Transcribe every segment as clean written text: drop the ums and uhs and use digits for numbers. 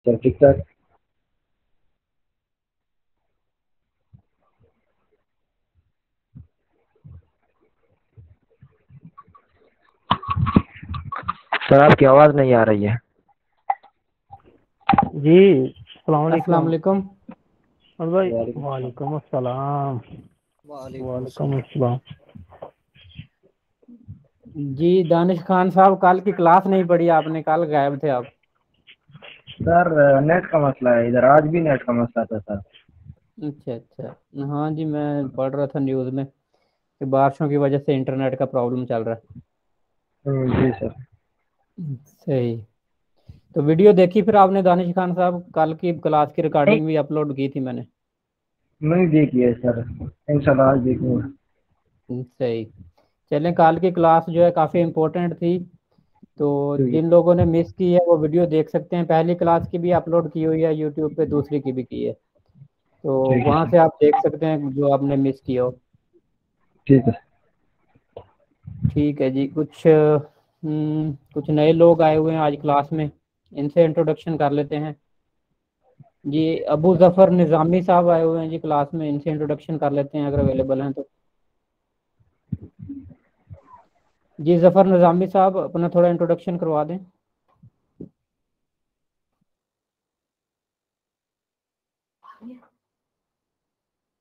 Sir ठीक ठाक। Sir आपकी आवाज़ नहीं आ रही है। जी अस्सलाम अस्सलाम वालेकुम। वालेकुम। और भाई वालेकुम सलाम। वालेकुम अस्सलाम। वालेकुम वालेकुम अस्सलाम। अस्सलाम। जी दानिश खान साहब, कल की क्लास नहीं पढ़ी आपने, कल गायब थे आप। सर नेट का मसला है इधर, आज भी नेट का मसला था सर। अच्छा अच्छा, हाँ जी, मैं पढ़ रहा था न्यूज़ में कि बारिशों की वजह से इंटरनेट का प्रॉब्लम चल रहा जी सर। है। सही। तो वीडियो देखी फिर आपने दानिश खान साहब? कल की क्लास की नहीं, रिकॉर्डिंग भी अपलोड की थी मैंने। नहीं देखी है सर, इंशाल्लाह आज देखूंगा। सही। चलें, कल की क्लास जो है काफ़ी इम्पोर्टेंट थी। तो ठीक है। जिन लोगों ने मिस की है वो वीडियो देख सकते हैं, पहली क्लास की भी अपलोड की हुई है यूट्यूब पे, दूसरी की भी की है। तो ठीक है वहाँ सर। से आप देख सकते हैं जो आपने मिस किया हो। ठीक है। ठीक है जी। कुछ नए लोग आए हुए हैं आज क्लास में, इनसे इंट्रोडक्शन कर लेते हैं। जी, अबू जफर निज़ामी साहब आए हुए हैं जी क्लास में, इनसे इंट्रोडक्शन कर लेते हैं अगर अवेलेबल हैं तो। जी जफर निज़ामी साहब, अपना थोड़ा इंट्रोडक्शन करवा दें।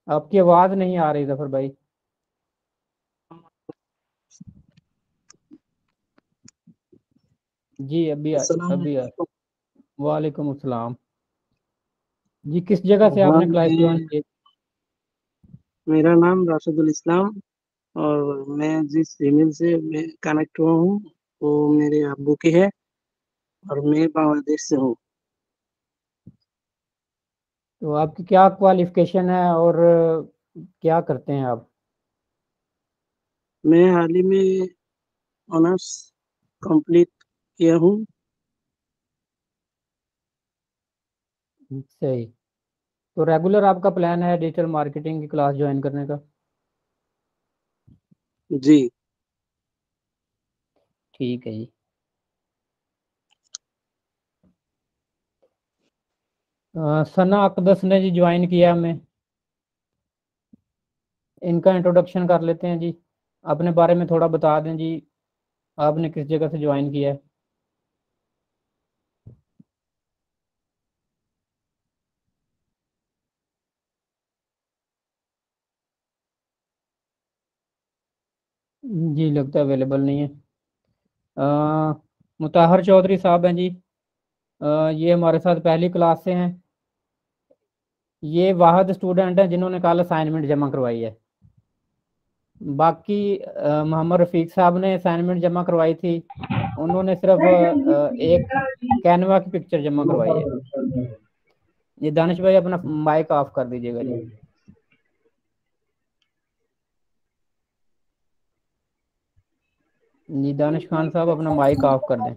आपकी आवाज़ नहीं आ रही जफर भाई। जी अस्सलाम अभी वालेकुम। वालेकुम अस्सलाम। जी, किस जगह से हाँ, आपने क्लास ज्वाइन की? मेरा नाम राशिदुल इस्लाम। और मैं जिस ईमेल से मैं कनेक्ट हुआ हूँ वो मेरे अब्बू की है और मैं बांग्लादेश से हूँ। तो आपकी क्या क्वालिफिकेशन है और क्या करते हैं आप? मैं हाल ही में ऑनर्स कंप्लीट किया हूँ। सही। तो रेगुलर आपका प्लान है डिजिटल मार्केटिंग की क्लास ज्वाइन करने का? जी। ठीक है जी। सना अकदस ने जी ज्वाइन किया हमें, इनका इंट्रोडक्शन कर लेते हैं जी। अपने बारे में थोड़ा बता दें जी, आपने किस जगह से ज्वाइन किया है? जी लगता है अवेलेबल नहीं है। मुताहर चौधरी साहब हैं जी, ये हमारे साथ पहली क्लास से हैं। ये वाहद स्टूडेंट हैं जिन्होंने कल असाइनमेंट जमा करवाई है। बाकी मोहम्मद रफ़ीक साहब ने असाइनमेंट जमा करवाई थी, उन्होंने सिर्फ एक कैनवा की पिक्चर जमा करवाई है। ये दानिश भाई अपना माइक ऑफ कर दीजिएगा जी। जी दानिश खान साहब अपना माइक ऑफ कर दें।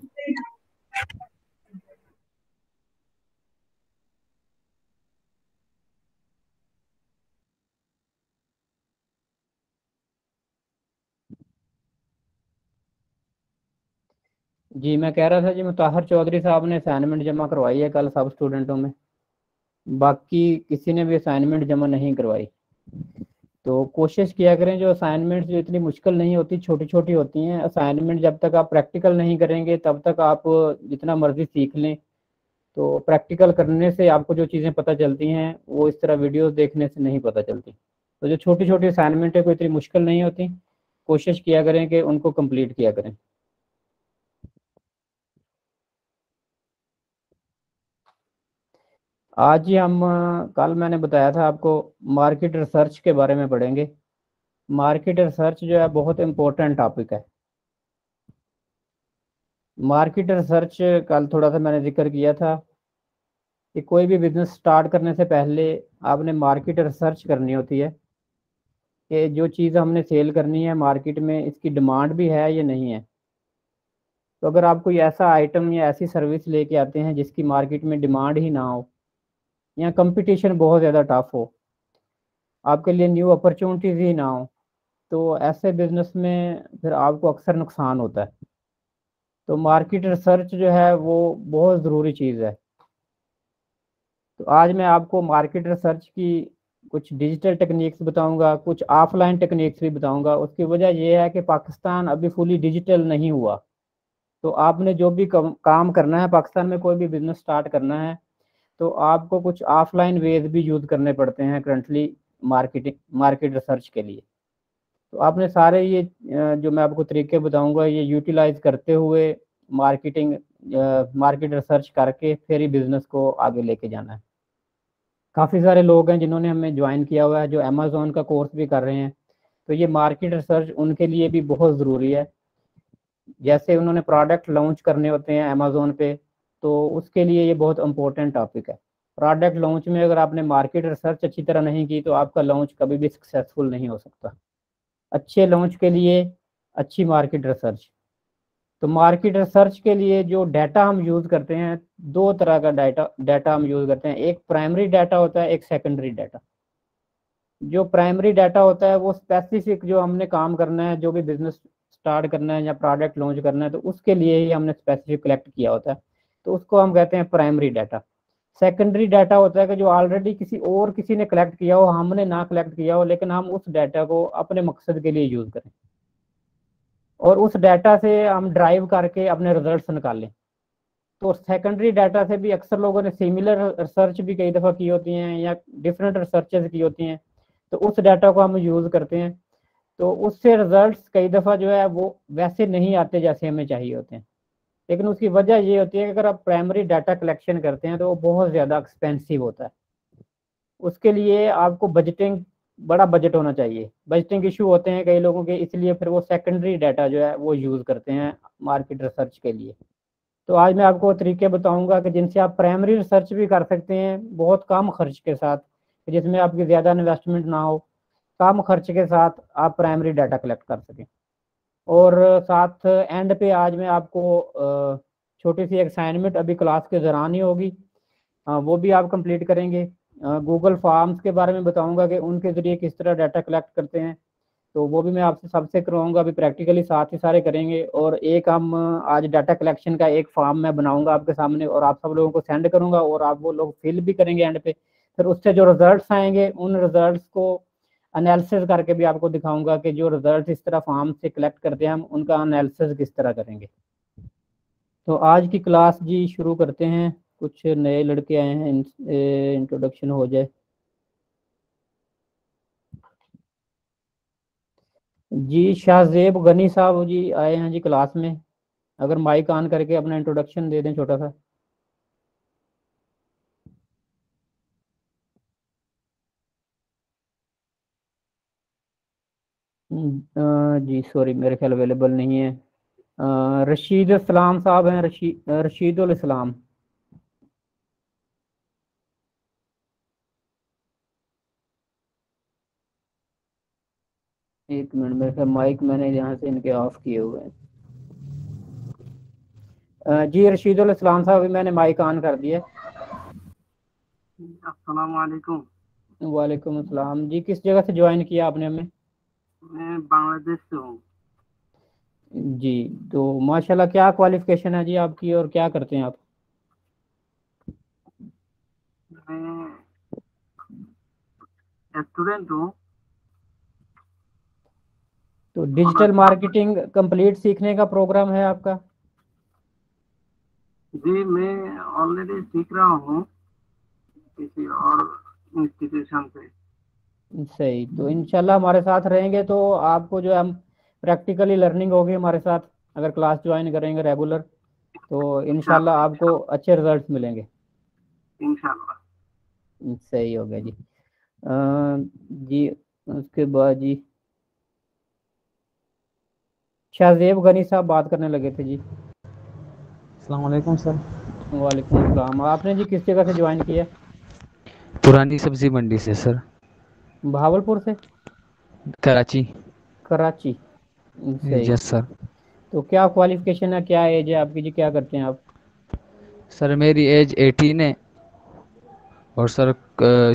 जी मैं कह रहा था जी, मुताहर चौधरी साहब ने असाइनमेंट जमा करवाई है कल सब स्टूडेंटों में, बाकी किसी ने भी असाइनमेंट जमा नहीं करवाई। तो कोशिश किया करें, जो असाइनमेंट जो इतनी मुश्किल नहीं होती, छोटी छोटी होती हैं असाइनमेंट, जब तक आप प्रैक्टिकल नहीं करेंगे तब तक आप जितना मर्जी सीख लें। तो प्रैक्टिकल करने से आपको जो चीज़ें पता चलती हैं वो इस तरह वीडियोस देखने से नहीं पता चलती। तो जो छोटी छोटी असाइनमेंट है कोई इतनी मुश्किल नहीं होती, कोशिश किया करें कि उनको कंप्लीट किया करें। आज ही हम कल मैंने बताया था आपको, मार्केट रिसर्च के बारे में पढ़ेंगे। मार्केट रिसर्च जो है बहुत इम्पोर्टेंट टॉपिक है। मार्केट रिसर्च कल थोड़ा सा मैंने जिक्र किया था कि कोई भी बिजनेस स्टार्ट करने से पहले आपने मार्केट रिसर्च करनी होती है कि जो चीज़ हमने सेल करनी है मार्केट में, इसकी डिमांड भी है या नहीं है। तो अगर आप कोई ऐसा आइटम या ऐसी सर्विस लेके आते हैं जिसकी मार्केट में डिमांड ही ना हो, या कंपटीशन बहुत ज़्यादा टफ हो, आपके लिए न्यू अपॉर्चुनिटीज़ ही ना हो, तो ऐसे बिजनेस में फिर आपको अक्सर नुकसान होता है। तो मार्केट रिसर्च जो है वो बहुत ज़रूरी चीज़ है। तो आज मैं आपको मार्केट रिसर्च की कुछ डिजिटल टेक्निक्स बताऊंगा, कुछ ऑफलाइन टेक्निक्स भी बताऊंगा। उसकी वजह यह है कि पाकिस्तान अभी फुली डिजिटल नहीं हुआ। तो आपने जो भी काम करना है, पाकिस्तान में कोई भी बिजनेस स्टार्ट करना है, तो आपको कुछ ऑफलाइन वेज भी यूज़ करने पड़ते हैं करंटली मार्केट रिसर्च के लिए। तो आपने सारे ये जो मैं आपको तरीके बताऊंगा, ये यूटिलाइज करते हुए मार्केट रिसर्च करके फिर ही बिजनेस को आगे लेके जाना है। काफ़ी सारे लोग हैं जिन्होंने हमें ज्वाइन किया हुआ है, जो अमेजोन का कोर्स भी कर रहे हैं। तो ये मार्केट रिसर्च उनके लिए भी बहुत ज़रूरी है। जैसे उन्होंने प्रोडक्ट लॉन्च करने होते हैं अमेजोन पे, तो उसके लिए ये बहुत इंपॉर्टेंट टॉपिक है। प्रोडक्ट लॉन्च में अगर आपने मार्केट रिसर्च अच्छी तरह नहीं की, तो आपका लॉन्च कभी भी सक्सेसफुल नहीं हो सकता। अच्छे लॉन्च के लिए अच्छी मार्केट रिसर्च। तो मार्केट रिसर्च के लिए जो डाटा हम यूज़ करते हैं, दो तरह का डाटा हम यूज़ करते हैं। एक प्राइमरी डाटा होता है, एक सेकेंडरी डाटा। जो प्राइमरी डाटा होता है वो स्पेसिफिक, जो हमने काम करना है, जो भी बिजनेस स्टार्ट करना है या प्रोडक्ट लॉन्च करना है, तो उसके लिए ही हमने स्पेसिफिक कलेक्ट किया होता है, तो उसको हम कहते हैं प्राइमरी डाटा। सेकेंडरी डाटा होता है कि जो ऑलरेडी किसी ने कलेक्ट किया हो, हमने ना कलेक्ट किया हो, लेकिन हम उस डाटा को अपने मकसद के लिए यूज़ करें और उस डाटा से हम ड्राइव करके अपने रिजल्ट्स निकालें। तो सेकेंडरी डाटा से भी अक्सर लोगों ने सिमिलर रिसर्च भी कई दफ़ा की होती हैं या डिफरेंट रिसर्चेज की होती हैं, तो उस डाटा को हम यूज़ करते हैं। तो उससे रिजल्ट्स कई दफ़ा जो है वो वैसे नहीं आते जैसे हमें चाहिए होते हैं। लेकिन उसकी वजह ये होती है कि अगर आप प्राइमरी डाटा कलेक्शन करते हैं तो वो बहुत ज़्यादा एक्सपेंसिव होता है। उसके लिए आपको बड़ा बजट होना चाहिए। बजटिंग इशू होते हैं कई लोगों के, इसलिए फिर वो सेकेंडरी डाटा जो है वो यूज़ करते हैं मार्केट रिसर्च के लिए। तो आज मैं आपको तरीके बताऊंगा कि जिनसे आप प्राइमरी रिसर्च भी कर सकते हैं बहुत कम खर्च के साथ, जिसमें आपकी ज़्यादा इन्वेस्टमेंट ना हो, कम खर्च के साथ आप प्राइमरी डाटा कलेक्ट कर सकें। और साथ एंड पे आज मैं आपको छोटी सी असाइनमेंट अभी क्लास के दौरान ही होगी, वो भी आप कंप्लीट करेंगे। गूगल फॉर्म्स के बारे में बताऊंगा कि उनके ज़रिए किस तरह डाटा कलेक्ट करते हैं, तो वो भी मैं आपसे सबसे करवाऊंगा। अभी प्रैक्टिकली साथ ही सारे करेंगे। और एक हम आज डाटा कलेक्शन का एक फॉर्म मैं बनाऊंगा आपके सामने और आप सब लोगों को सेंड करूंगा और आप वो लोग फिल भी करेंगे एंड पे। फिर उससे जो रिजल्ट्स आएंगे उन रिजल्ट्स को एनालिसिस करके भी आपको दिखाऊंगा कि जो रिजल्ट इस तरह फॉर्म से कलेक्ट करते हैं हम उनका एनालिसिस किस तरह करेंगे। तो आज की क्लास जी शुरू करते हैं। कुछ नए लड़के आए हैं, इंट्रोडक्शन हो जाए जी। शाहजेब गनी साहब जी आए हैं जी क्लास में, अगर माइक ऑन करके अपना इंट्रोडक्शन दे दें छोटा सा। जी सॉरी, मेरे ख्याल अवेलेबल नहीं है। रशीद इस्लाम साहब हैं, रशीदुल इस्लाम। एक मिनट, मेरे ख्याल माइक मैंने यहाँ से इनके ऑफ किए हुए हैं। जी रशीदुल इस्लाम साहब, अभी मैंने माइक ऑन कर दिया। अस्सलाम वालेकुम। वालेकुम अस्सलाम जी। किस जगह से ज्वाइन किया आपने हमें? मैं बांग्लादेश से हूँ। जी, तो माशाल्लाह, क्या क्वालिफिकेशन है जी आपकी और क्या करते हैं आप? मैं स्टूडेंट हूँ। तो डिजिटल मार्केटिंग कंप्लीट सीखने का प्रोग्राम है आपका? जी मैं ऑलरेडी सीख रहा हूँ किसी और इंस्टीट्यूशन से। सही, तो इंशाल्लाह हमारे साथ रहेंगे तो आपको जो है हम प्रैक्टिकली लर्निंग होगी हमारे साथ। अगर क्लास ज्वाइन करेंगे रेगुलर तो इंशाल्लाह आपको अच्छे रिजल्ट्स मिलेंगे। इंशाल्लाह। सही हो गया जी। जी उसके बाद जी शाहजेब गनी साहब बात करने लगे थे जी। अस्सलाम वालेकुम सर। वालेकुम अस्सलाम। आपने जी किस जगह से ज्वाइन किया? पुरानी सब्जी मंडी से सर। भावलपुर से? कराची। कराची। सही। Yes sir. तो क्या क्वालिफिकेशन है, क्या एज है आपकी जी, क्या करते हैं आप? सर मेरी एज 18 है और सर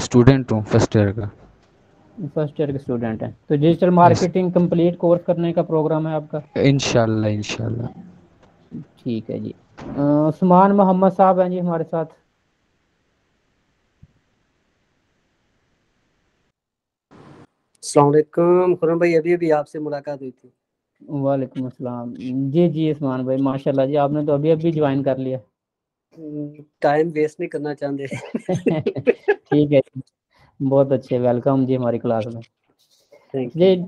स्टूडेंट हूँ फर्स्ट ईयर का। फर्स्ट ईयर के स्टूडेंट हैं। तो digital yes, marketing complete course करने का प्रोग्राम है आपका? इंशाल्लाह इंशाल्लाह। ठीक है जी। उस्मान मोहम्मद साहब हैं जी हमारे साथ। अस्सलाम वालेकुम खुरम भाई, अभी अभी आपसे मुलाकात हुई थी। वालेकुम अस्सलाम। जी जी उस्मान भाई, माशाल्लाह जी, आपने तो अभी अभी ज्वाइन कर लिया। टाइम वेस्ट नहीं करना चाहते। ठीक है, बहुत अच्छे, वेलकम जी हमारी क्लास में। थैंक जी यू।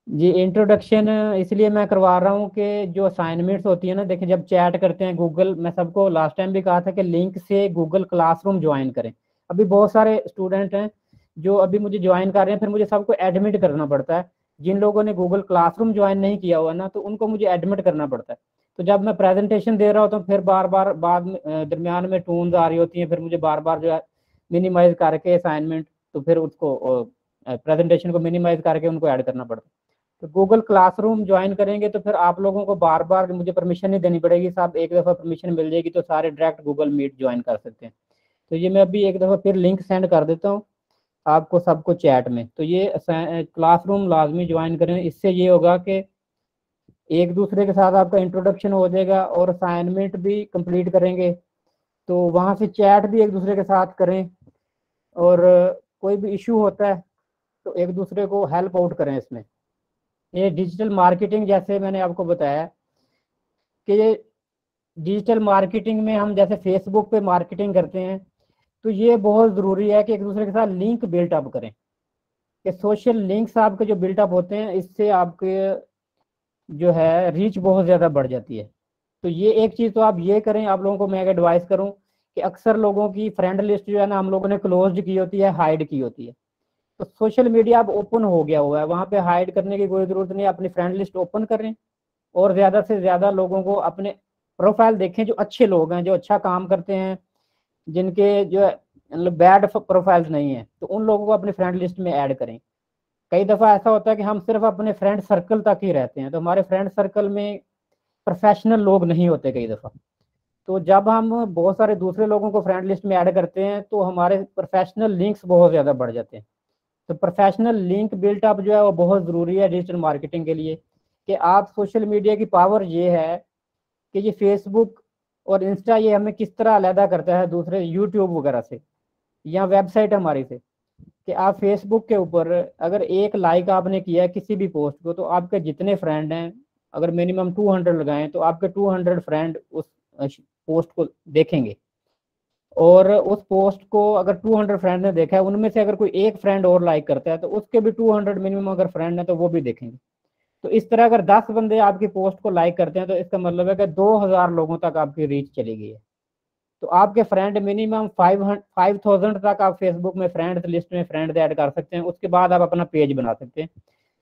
जी, इंट्रोडक्शन इसलिए मैं करवा रहा हूँ कि जो असाइनमेंट्स होती है ना, देखिए जब चैट करते हैं गूगल, मैं सबको लास्ट टाइम भी कहा था कि लिंक से गूगल क्लासरूम ज्वाइन करें। अभी बहुत सारे स्टूडेंट हैं जो अभी मुझे ज्वाइन कर रहे हैं, फिर मुझे सबको एडमिट करना पड़ता है। जिन लोगों ने गूगल क्लासरूम ज्वाइन नहीं किया हुआ ना, तो उनको मुझे एडमिट करना पड़ता है। तो जब मैं प्रेजेंटेशन दे रहा होता हूँ, फिर बार बार बाद में दरमियान में टून्स आ रही होती हैं, फिर मुझे बार बार जो है मिनिमाइज करके असाइनमेंट, तो फिर उसको प्रेजेंटेशन को मिनिमाइज करके उनको ऐड करना पड़ता है। तो गूगल क्लासरूम ज्वाइन करेंगे तो फिर आप लोगों को बार बार मुझे परमिशन नहीं देनी पड़ेगी साहब, एक दफ़ा परमिशन मिल जाएगी तो सारे डायरेक्ट गूगल मीट ज्वाइन कर सकते हैं। तो ये मैं अभी एक दफ़ा फिर लिंक सेंड कर देता हूँ आपको सबको चैट में। तो ये क्लासरूम लाजमी ज्वाइन करें, इससे ये होगा कि एक दूसरे के साथ आपका इंट्रोडक्शन हो जाएगा और असाइनमेंट भी कंप्लीट करेंगे। तो वहाँ से चैट भी एक दूसरे के साथ करें, और कोई भी इशू होता है तो एक दूसरे को हेल्प आउट करें इसमें। ये डिजिटल मार्केटिंग, जैसे मैंने आपको बताया कि ये डिजिटल मार्केटिंग में हम जैसे फेसबुक पे मार्केटिंग करते हैं, तो ये बहुत ज़रूरी है कि एक दूसरे के साथ लिंक बिल्टअप करें, कि सोशल लिंक्स आपके जो बिल्टअप होते हैं, इससे आपके जो है रीच बहुत ज़्यादा बढ़ जाती है। तो ये एक चीज़ तो आप ये करें, आप लोगों को मैं एडवाइस करूं कि अक्सर लोगों की फ्रेंड लिस्ट जो है ना, हम लोगों ने क्लोज की होती है, हाइड की होती है। तो सोशल मीडिया अब ओपन हो गया हुआ है, वहाँ पे हाइड करने की कोई ज़रूरत नहीं, अपनी फ्रेंड लिस्ट ओपन करें और ज़्यादा से ज़्यादा लोगों को अपने प्रोफाइल देखें जो अच्छे लोग हैं, जो अच्छा काम करते हैं, जिनके जो मतलब बैड प्रोफाइल्स नहीं है, तो उन लोगों को अपनी फ्रेंड लिस्ट में ऐड करें। कई दफ़ा ऐसा होता है कि हम सिर्फ अपने फ्रेंड सर्कल तक ही रहते हैं, तो हमारे फ्रेंड सर्कल में प्रोफेशनल लोग नहीं होते कई दफ़ा। तो जब हम बहुत सारे दूसरे लोगों को फ्रेंड लिस्ट में ऐड करते हैं तो हमारे प्रोफेशनल लिंक्स बहुत ज़्यादा बढ़ जाते हैं। तो प्रोफेशनल लिंक बिल्टअप जो है वो बहुत ज़रूरी है डिजिटल मार्केटिंग के लिए। कि आप सोशल मीडिया की पावर ये है कि ये फेसबुक और इंस्टा ये हमें किस तरह अलहदा करता है दूसरे यूट्यूब वगैरह से या वेबसाइट हमारी से, कि आप फेसबुक के ऊपर अगर एक लाइक आपने किया है किसी भी पोस्ट को, तो आपके जितने फ्रेंड हैं, अगर मिनिमम 200 लगाएं, तो आपके 200 फ्रेंड उस पोस्ट को देखेंगे। और उस पोस्ट को अगर 200 फ्रेंड ने देखा है, उनमें से अगर कोई एक फ्रेंड और लाइक करता है, तो उसके भी 200 मिनिमम अगर फ्रेंड है तो वो भी देखेंगे। तो इस तरह अगर 10 बंदे आपकी पोस्ट को लाइक करते हैं, तो इसका मतलब है कि 2000 लोगों तक आपकी रीच चली गई है। तो आपके फ्रेंड मिनिमम 5000 तक आप फेसबुक में फ्रेंड्स लिस्ट में फ्रेंड ऐड कर सकते हैं। उसके बाद आप अपना पेज बना सकते हैं।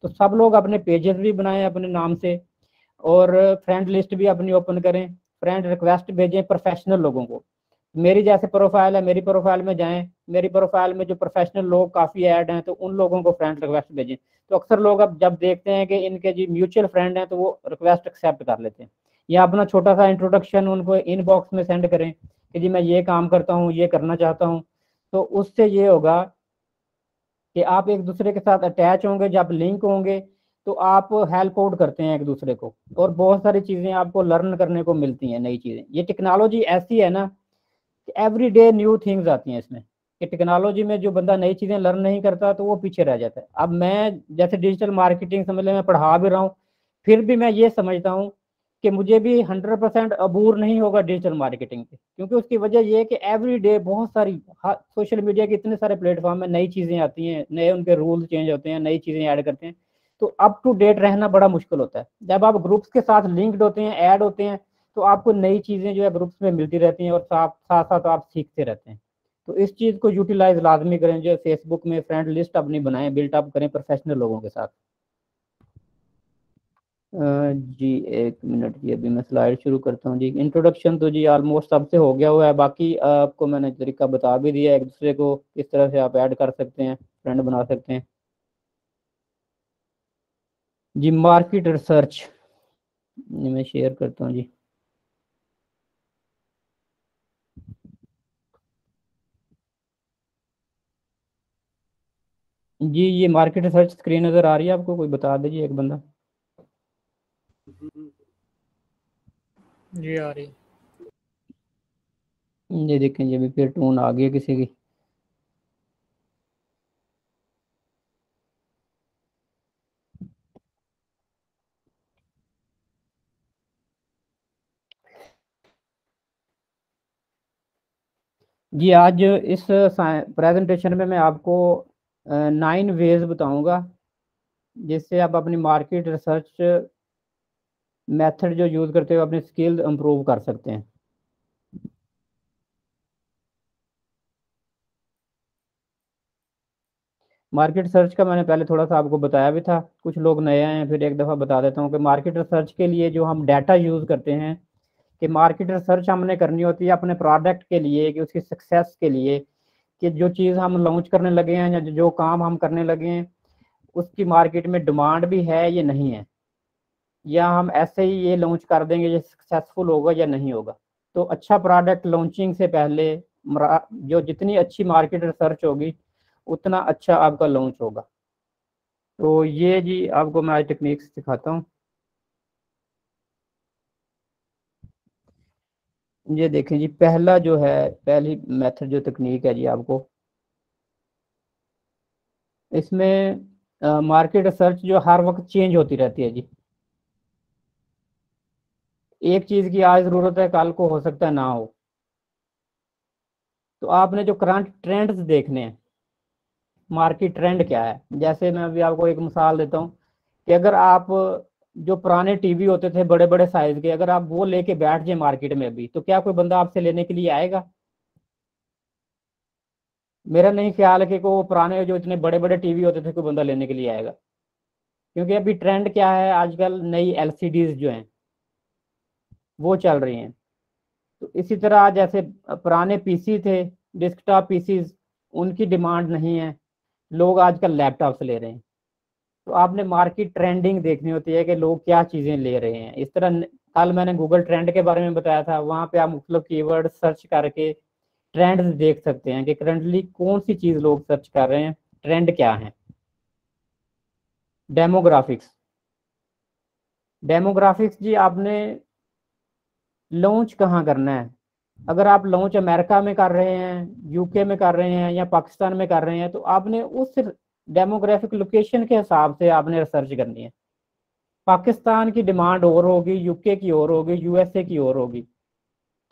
तो सब लोग अपने पेजेस भी बनाएं अपने नाम से, और फ्रेंड लिस्ट भी अपनी ओपन करें, फ्रेंड रिक्वेस्ट भेजें प्रोफेशनल लोगों को। मेरी जैसे प्रोफाइल है, मेरी प्रोफाइल में जाएं, मेरी प्रोफाइल में जो प्रोफेशनल लोग काफ़ी ऐड हैं, तो उन लोगों को फ्रेंड रिक्वेस्ट भेजें। तो अक्सर लोग अब जब देखते हैं कि इनके जो म्यूचुअल फ्रेंड हैं, तो वो रिक्वेस्ट एक्सेप्ट कर लेते हैं, या अपना छोटा सा इंट्रोडक्शन उनको इनबॉक्स में सेंड करें कि जी मैं ये काम करता हूँ, ये करना चाहता हूँ। तो उससे ये होगा कि आप एक दूसरे के साथ अटैच होंगे, जब लिंक होंगे तो आप हेल्प आउट करते हैं एक दूसरे को, और बहुत सारी चीज़ें आपको लर्न करने को मिलती हैं, नई चीज़ें। ये टेक्नोलॉजी ऐसी है ना कि एवरी डे न्यू थिंग्स आती हैं इसमें, कि टेक्नोलॉजी में जो बंदा नई चीज़ें लर्न नहीं करता तो वो पीछे रह जाता है। अब मैं जैसे डिजिटल मार्केटिंग समझ लें, मैं पढ़ा भी रहा हूँ, फिर भी मैं ये समझता हूँ कि मुझे भी 100% अबूर नहीं होगा डिजिटल मार्केटिंग से, क्योंकि उसकी वजह ये है कि एवरी डे बहुत सारी सोशल मीडिया के इतने सारे प्लेटफॉर्म में नई चीज़ें आती हैं, नए उनके रूल चेंज होते हैं, नई चीज़ें ऐड करते हैं। तो अप टू डेट रहना बड़ा मुश्किल होता है। जब आप ग्रुप्स के साथ लिंक्ड होते हैं, ऐड होते हैं, तो आपको नई चीज़ें जो है ग्रुप्स में मिलती रहती हैं, और साथ साथ साथ आप सीखते रहते हैं। तो इस चीज़ को यूटिलाइज लाजमी करें, जो फेसबुक में फ्रेंड लिस्ट अपनी बनाएं, बिल्टअप करें प्रोफेशनल लोगों के साथ। जी एक मिनट जी, अभी मैं स्लाइड शुरू करता हूँ जी। इंट्रोडक्शन तो जी ऑलमोस्ट सबसे हो गया हुआ है, बाकी आपको मैंने तरीका बता भी दिया है, एक दूसरे को किस तरह से आप ऐड कर सकते हैं, फ्रेंड बना सकते हैं जी। मार्केट रिसर्च मैं शेयर करता हूँ जी। जी ये मार्केट रिसर्च स्क्रीन नज़र आ रही है आपको? कोई बता दीजिए एक बंदा। जी आ रही। ये देखें जी, अभी फिर टोन आ गई किसी की। जी आज इस प्रेजेंटेशन में मैं आपको 9 वेज बताऊंगा जिससे आप अपनी मार्केट रिसर्च मेथड जो यूज़ करते हो अपनी स्किल इम्प्रूव कर सकते हैं। मार्केट रिसर्च का मैंने पहले थोड़ा सा आपको बताया भी था, कुछ लोग नए आए हैं, फिर एक दफ़ा बता देता हूँ कि मार्केट रिसर्च के लिए जो हम डाटा यूज़ करते हैं कि मार्केट रिसर्च हमने करनी होती है अपने प्रोडक्ट के लिए कि उसकी सक्सेस के लिए, कि जो चीज़ हम लॉन्च करने लगे हैं या जो काम हम करने लगे हैं उसकी मार्केट में डिमांड भी है या नहीं है, या हम ऐसे ही ये लॉन्च कर देंगे ये सक्सेसफुल होगा या नहीं होगा। तो अच्छा प्रोडक्ट लॉन्चिंग से पहले जो जितनी अच्छी मार्केट रिसर्च होगी उतना अच्छा आपका लॉन्च होगा। तो ये जी आपको मैं आज टेक्निक सिखाता हूँ। ये देखें जी, पहला जो है, पहली मेथड जो तकनीक है जी आपको, इसमें मार्केट रिसर्च जो हर वक्त चेंज होती रहती है जी। एक चीज़ की आज ज़रूरत है, कल को हो सकता है ना हो। तो आपने जो करंट ट्रेंड्स देखने हैं, मार्केट ट्रेंड क्या है, जैसे मैं अभी आपको एक मिसाल देता हूँ कि अगर आप जो पुराने टीवी होते थे बड़े बड़े साइज के, अगर आप वो लेके बैठ जाए मार्केट में अभी, तो क्या कोई बंदा आपसे लेने के लिए आएगा? मेरा नहीं ख्याल है कि को पुराने जो इतने बड़े बड़े टीवी होते थे कोई बंदा लेने के लिए आएगा, क्योंकि अभी ट्रेंड क्या है, आजकल नई एलसीडीज जो हैं वो चल रही हैं। तो इसी तरह जैसे पुराने पीसी थे, डेस्कटॉप पीसीज, उनकी डिमांड नहीं है, लोग आजकल लैपटॉप से ले रहे हैं। तो आपने मार्केट ट्रेंडिंग देखनी होती है कि लोग क्या चीज़ें ले रहे हैं। इस तरह कल मैंने गूगल ट्रेंड के बारे में बताया था, वहाँ पे आप मुख्तलिफ कीवर्ड सर्च करके ट्रेंड्स देख सकते हैं कि करंटली कौन सी चीज़ लोग सर्च कर रहे हैं, ट्रेंड क्या है। डेमोग्राफिक्स, डेमोग्राफिक्स जी आपने लॉन्च कहाँ करना है। अगर आप लॉन्च अमेरिका में कर रहे हैं, यूके में कर रहे हैं या पाकिस्तान में कर रहे हैं, तो आपने उस डेमोग्राफिक लोकेशन के हिसाब से आपने रिसर्च करनी है। पाकिस्तान की डिमांड और होगी, यूके की और होगी, यूएसए की और होगी।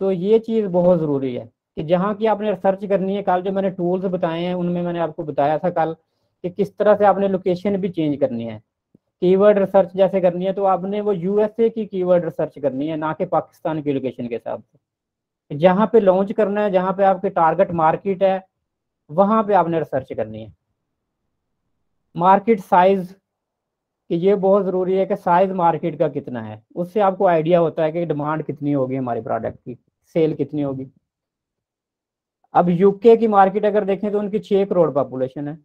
तो ये चीज़ बहुत ज़रूरी है कि जहाँ की आपने रिसर्च करनी है। कल जो मैंने टूल्स बताए हैं उनमें मैंने आपको बताया था कल कि किस तरह से आपने लोकेशन भी चेंज करनी है। कीवर्ड रिसर्च जैसे करनी है तो आपने वो यूएसए की कीवर्ड रिसर्च करनी है, ना कि पाकिस्तान की लोकेशन के हिसाब से। जहाँ पे लॉन्च करना है, जहाँ पे आपके टारगेट मार्केट है, वहाँ पे आपने रिसर्च करनी है। मार्केट साइज, कि ये बहुत ज़रूरी है कि साइज मार्केट का कितना है, उससे आपको आइडिया होता है कि डिमांड कितनी होगी हमारे प्रोडक्ट की, सेल कितनी होगी। अब यूके की मार्केट अगर देखें तो उनकी 6 करोड़ पॉपुलेशन है।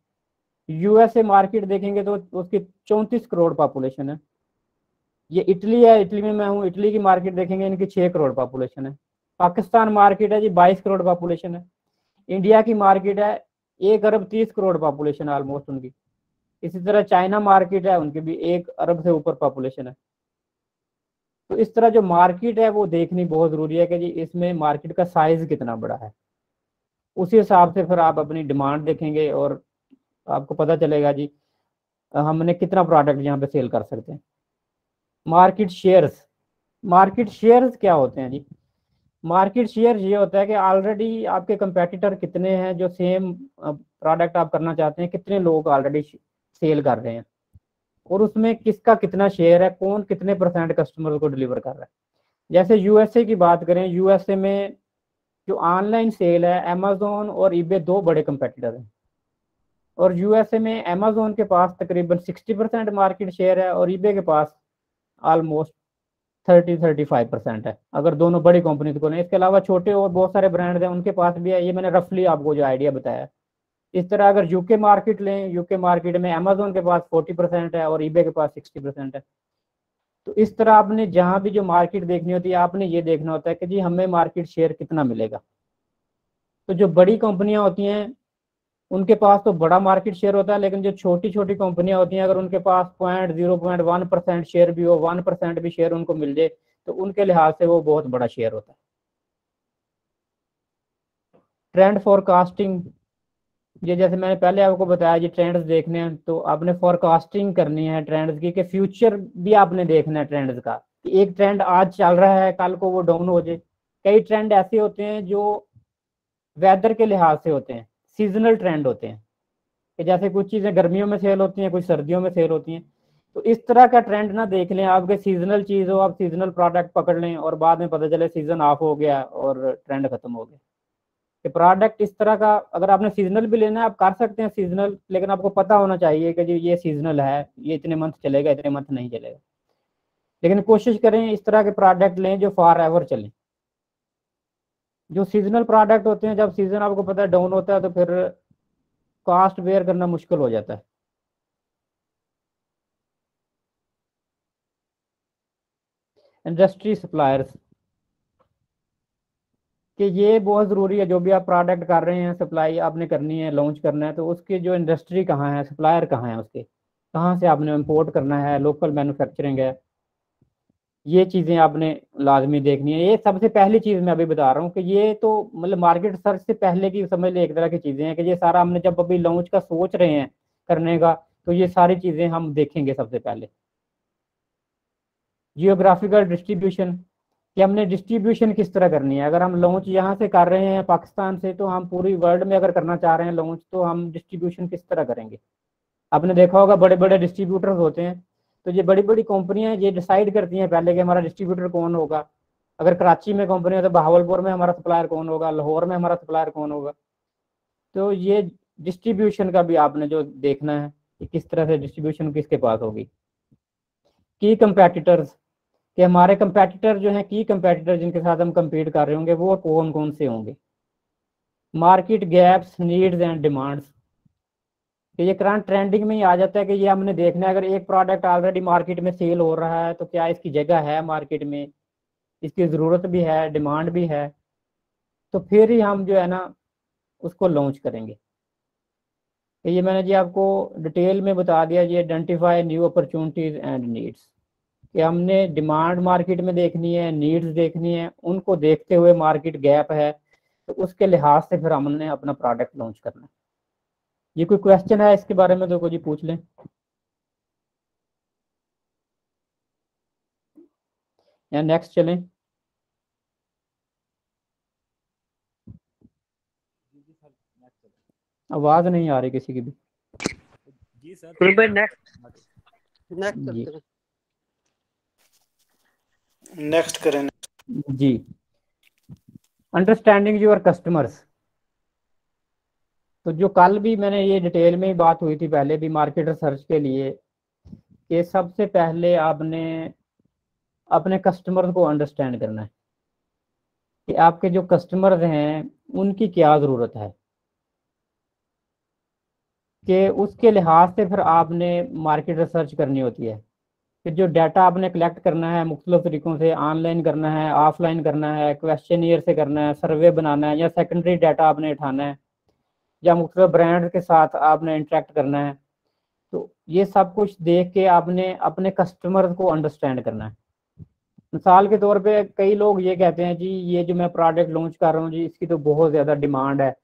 यूएसए मार्केट देखेंगे तो उसकी 34 करोड़ पॉपुलेशन है। ये इटली है, इटली में मैं हूँ, इटली की मार्केट देखेंगे इनकी 6 करोड़ पॉपुलेशन है। पाकिस्तान मार्केट है जी 22 करोड़ पॉपुलेशन है। इंडिया की मार्केट है 1 अरब 30 करोड़ पॉपुलेशन ऑलमोस्ट उनकी। इसी तरह चाइना मार्केट है, उनकी भी 1 अरब से ऊपर पॉपुलेशन है। तो इस तरह जो मार्केट है वो देखनी बहुत ज़रूरी है कि जी इसमें मार्केट का साइज कितना बड़ा है। उसी हिसाब से फिर आप अपनी डिमांड देखेंगे और आपको पता चलेगा जी हमने कितना प्रोडक्ट यहाँ पे सेल कर सकते हैं। मार्केट शेयर्स, मार्केट शेयर्स क्या होते हैं जी? मार्केट शेयर ये होता है कि ऑलरेडी आपके कंपेटिटर कितने हैं जो सेम प्रोडक्ट आप करना चाहते हैं, कितने लोग ऑलरेडी सेल कर रहे हैं और उसमें किसका कितना शेयर है, कौन कितने % कस्टमर को डिलीवर कर रहा है। जैसे यूएसए की बात करें, यूएसए में जो ऑनलाइन सेल है, अमेजोन और ईबे 2 बड़े कंपेटिटर हैं। और यूएसए में अमेजोन के पास तकरीबन 60% मार्केट शेयर है और ईबे के पास ऑलमोस्ट 30-35% है, अगर दोनों बड़ी कंपनी को लें। इसके अलावा छोटे और बहुत सारे ब्रांड्स हैं उनके पास भी है। ये मैंने रफली आपको जो आइडिया बताया। इस तरह अगर यूके मार्केट लें, यूके मार्केट में अमेजोन के पास 40% है और ईबे के पास 60% है। तो इस तरह आपने जहाँ भी जो मार्केट देखनी होती है, आपने ये देखना होता है कि जी हमें मार्केट शेयर कितना मिलेगा। तो जो बड़ी कंपनियां होती हैं उनके पास तो बड़ा मार्केट शेयर होता है, लेकिन जो छोटी छोटी कंपनियां होती हैं अगर उनके पास 0.1% शेयर भी हो, 1% भी शेयर उनको मिल जाए, तो उनके लिहाज से वो बहुत बड़ा शेयर होता है। ट्रेंड फोरकास्टिंग, ये जैसे मैंने पहले आपको बताया जी ट्रेंड्स देखने हैं तो आपने फोरकास्टिंग करनी है ट्रेंड्स की, कि फ्यूचर भी आपने देखना है ट्रेंड्स का, कि एक ट्रेंड आज चल रहा है कल को वो डाउन हो जाए। कई ट्रेंड ऐसे होते हैं जो वेदर के लिहाज से होते हैं, सीजनल ट्रेंड होते हैं कि जैसे कुछ चीज़ें गर्मियों में सेल होती हैं, कुछ सर्दियों में सेल होती हैं। तो इस तरह का ट्रेंड ना देख लें आपके, सीजनल चीज़ हो, आप सीजनल प्रोडक्ट पकड़ लें और बाद में पता चले सीजन ऑफ हो गया और ट्रेंड खत्म हो गया। कि प्रोडक्ट इस तरह का, अगर आपने सीजनल भी लेना है आप कर सकते हैं सीजनल, लेकिन आपको पता होना चाहिए कि जी ये सीजनल है, ये इतने मंथ चलेगा, इतने मंथ नहीं चलेगा। लेकिन कोशिश करें इस तरह के प्रोडक्ट लें जो फॉर एवर चलें। जो सीजनल प्रोडक्ट होते हैं, जब सीजन आपको पता है डाउन होता है तो फिर कॉस्ट बेयर करना मुश्किल हो जाता है। इंडस्ट्री सप्लायर्स कि ये बहुत ज़रूरी है, जो भी आप प्रोडक्ट कर रहे हैं, सप्लाई आपने करनी है, लॉन्च करना है, तो उसकी जो इंडस्ट्री कहाँ है, सप्लायर कहाँ है, उसके कहाँ से आपने इंपोर्ट करना है, लोकल मैन्युफैक्चरिंग है, ये चीज़ें आपने लाजमी देखनी है। ये सबसे पहली चीज़ मैं अभी बता रहा हूँ कि ये तो मतलब मार्केट सर्च से पहले की समझ ले एक तरह की चीज़ें हैं कि ये सारा हमने जब अभी लॉन्च का सोच रहे हैं करने का, तो ये सारी चीज़ें हम देखेंगे सबसे पहले। जियोग्राफिकल डिस्ट्रीब्यूशन कि हमने डिस्ट्रीब्यूशन किस तरह करनी है। अगर हम लॉन्च यहाँ से कर रहे हैं पाकिस्तान से, तो हम पूरी वर्ल्ड में अगर करना चाह रहे हैं लॉन्च, तो हम डिस्ट्रीब्यूशन किस तरह करेंगे। आपने देखा होगा बड़े बड़े डिस्ट्रीब्यूटर्स होते हैं, तो ये बड़ी बड़ी कंपनियां ये डिसाइड करती हैं पहले कि हमारा डिस्ट्रीब्यूटर कौन होगा। अगर कराची में कंपनी है तो बहावलपुर में हमारा सप्लायर कौन होगा, लाहौर में हमारा सप्लायर कौन होगा। तो ये डिस्ट्रीब्यूशन का भी आपने जो देखना है कि किस तरह से डिस्ट्रीब्यूशन किसके पास होगी। की कंपेटिटर्स कि हमारे कंपेटिटर जो हैं, की कंपेटिटर जिनके साथ हम compete कर रहे होंगे वो कौन कौन से होंगे। Market gaps, needs and demands कि ये करंट ट्रेंडिंग में ही आ जाता है कि ये हमने देखना है, अगर एक प्रोडक्ट ऑलरेडी मार्केट में सेल हो रहा है तो क्या इसकी जगह है मार्केट में, इसकी ज़रूरत भी है, डिमांड भी है, तो फिर ही हम जो है ना उसको लॉन्च करेंगे। तो ये मैंने जी आपको डिटेल में बता दिया, ये identify new opportunities and needs कि हमने डिमांड मार्केट में देखनी है, नीड्स देखनी है, उनको देखते हुए मार्केट गैप है तो उसके लिहाज से फिर हमने अपना प्रोडक्ट लॉन्च करना है। ये कोई क्वेश्चन है इसके बारे में तो कोई जी पूछ लें, या नेक्स्ट चलें। आवाज नहीं आ रही किसी की भी जी सर। खुरम भाई नेक्स्ट जी करते हैं। नेक्स्ट करें जी। अंडरस्टैंडिंग योर कस्टमर्स, तो जो कल भी मैंने ये डिटेल में ही बात हुई थी पहले भी मार्केट रिसर्च के लिए कि सबसे पहले आपने अपने कस्टमर को अंडरस्टैंड करना है कि आपके जो कस्टमर्स हैं उनकी क्या ज़रूरत है, कि उसके लिहाज से फिर आपने मार्केट रिसर्च करनी होती है। कि जो डाटा आपने कलेक्ट करना है मुख्तलिफ तरीक़ों से, ऑनलाइन करना है, ऑफलाइन करना है, क्वेश्चनियर से करना है, सर्वे बनाना है, या सेकेंडरी डाटा आपने उठाना है, या मुख्तलिफ ब्रांड के साथ आपने इंटरेक्ट करना है। तो ये सब कुछ देख के आपने अपने कस्टमर को अंडरस्टैंड करना है। मिसाल के तौर पे कई लोग ये कहते हैं जी ये जो मैं प्रोडक्ट लॉन्च कर रहा हूँ जी इसकी तो बहुत ज़्यादा डिमांड है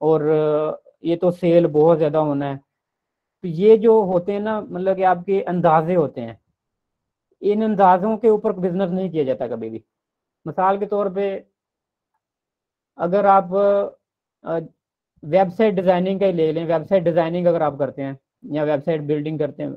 और ये तो सेल बहुत ज़्यादा होना है। तो ये जो होते हैं ना, मतलब कि आपके अंदाजे होते हैं, इन अंदाज़ों के ऊपर बिजनेस नहीं किया जाता कभी भी। मिसाल के तौर पे अगर आप वेबसाइट डिज़ाइनिंग का ही ले लें, वेबसाइट डिज़ाइनिंग अगर आप करते हैं या वेबसाइट बिल्डिंग करते हैं,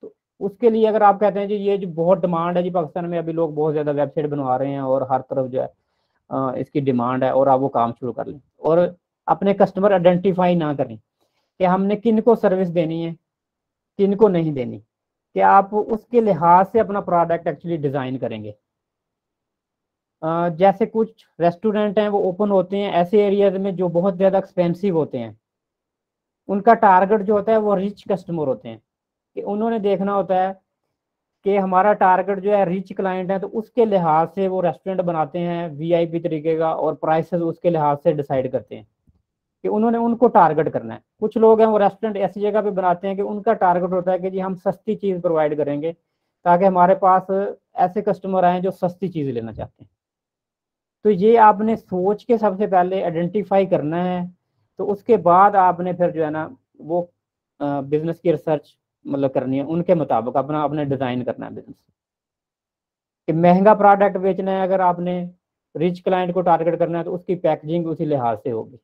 तो उसके लिए अगर आप कहते हैं जी ये जो बहुत डिमांड है जी पाकिस्तान में, अभी लोग बहुत ज़्यादा वेबसाइट बनवा रहे हैं और हर तरफ जो है इसकी डिमांड है, और आप वो काम शुरू कर लें और अपने कस्टमर आइडेंटिफाई ना करें कि हमने किन को सर्विस देनी है, किन को नहीं देनी, कि आप उसके लिहाज से अपना प्रोडक्ट एक्चुअली डिज़ाइन करेंगे। जैसे कुछ रेस्टोरेंट हैं वो ओपन होते हैं ऐसे एरियाज में जो बहुत ज़्यादा एक्सपेंसिव होते हैं, उनका टारगेट जो होता है वो रिच कस्टमर होते हैं, कि उन्होंने देखना होता है कि हमारा टारगेट जो है रिच क्लाइंट है, तो उसके लिहाज से वो रेस्टोरेंट बनाते हैं वीआईपी तरीके का, और प्राइसेस उसके लिहाज से डिसाइड करते हैं कि उन्होंने उनको टारगेट करना है। कुछ लोग हैं वो रेस्टोरेंट ऐसी जगह पे बनाते हैं कि उनका टारगेट होता है कि जी हम सस्ती चीज़ प्रोवाइड करेंगे ताकि हमारे पास ऐसे कस्टमर आए जो सस्ती चीज़ लेना चाहते हैं। तो ये आपने सोच के सबसे पहले आइडेंटिफाई करना है, तो उसके बाद आपने फिर जो है ना वो बिजनेस की रिसर्च मतलब करनी है, उनके मुताबिक अपना आपने डिज़ाइन करना है बिजनेस। कि महंगा प्रोडक्ट बेचना है, अगर आपने रिच क्लाइंट को टारगेट करना है तो उसकी पैकेजिंग उसी लिहाज से होगी।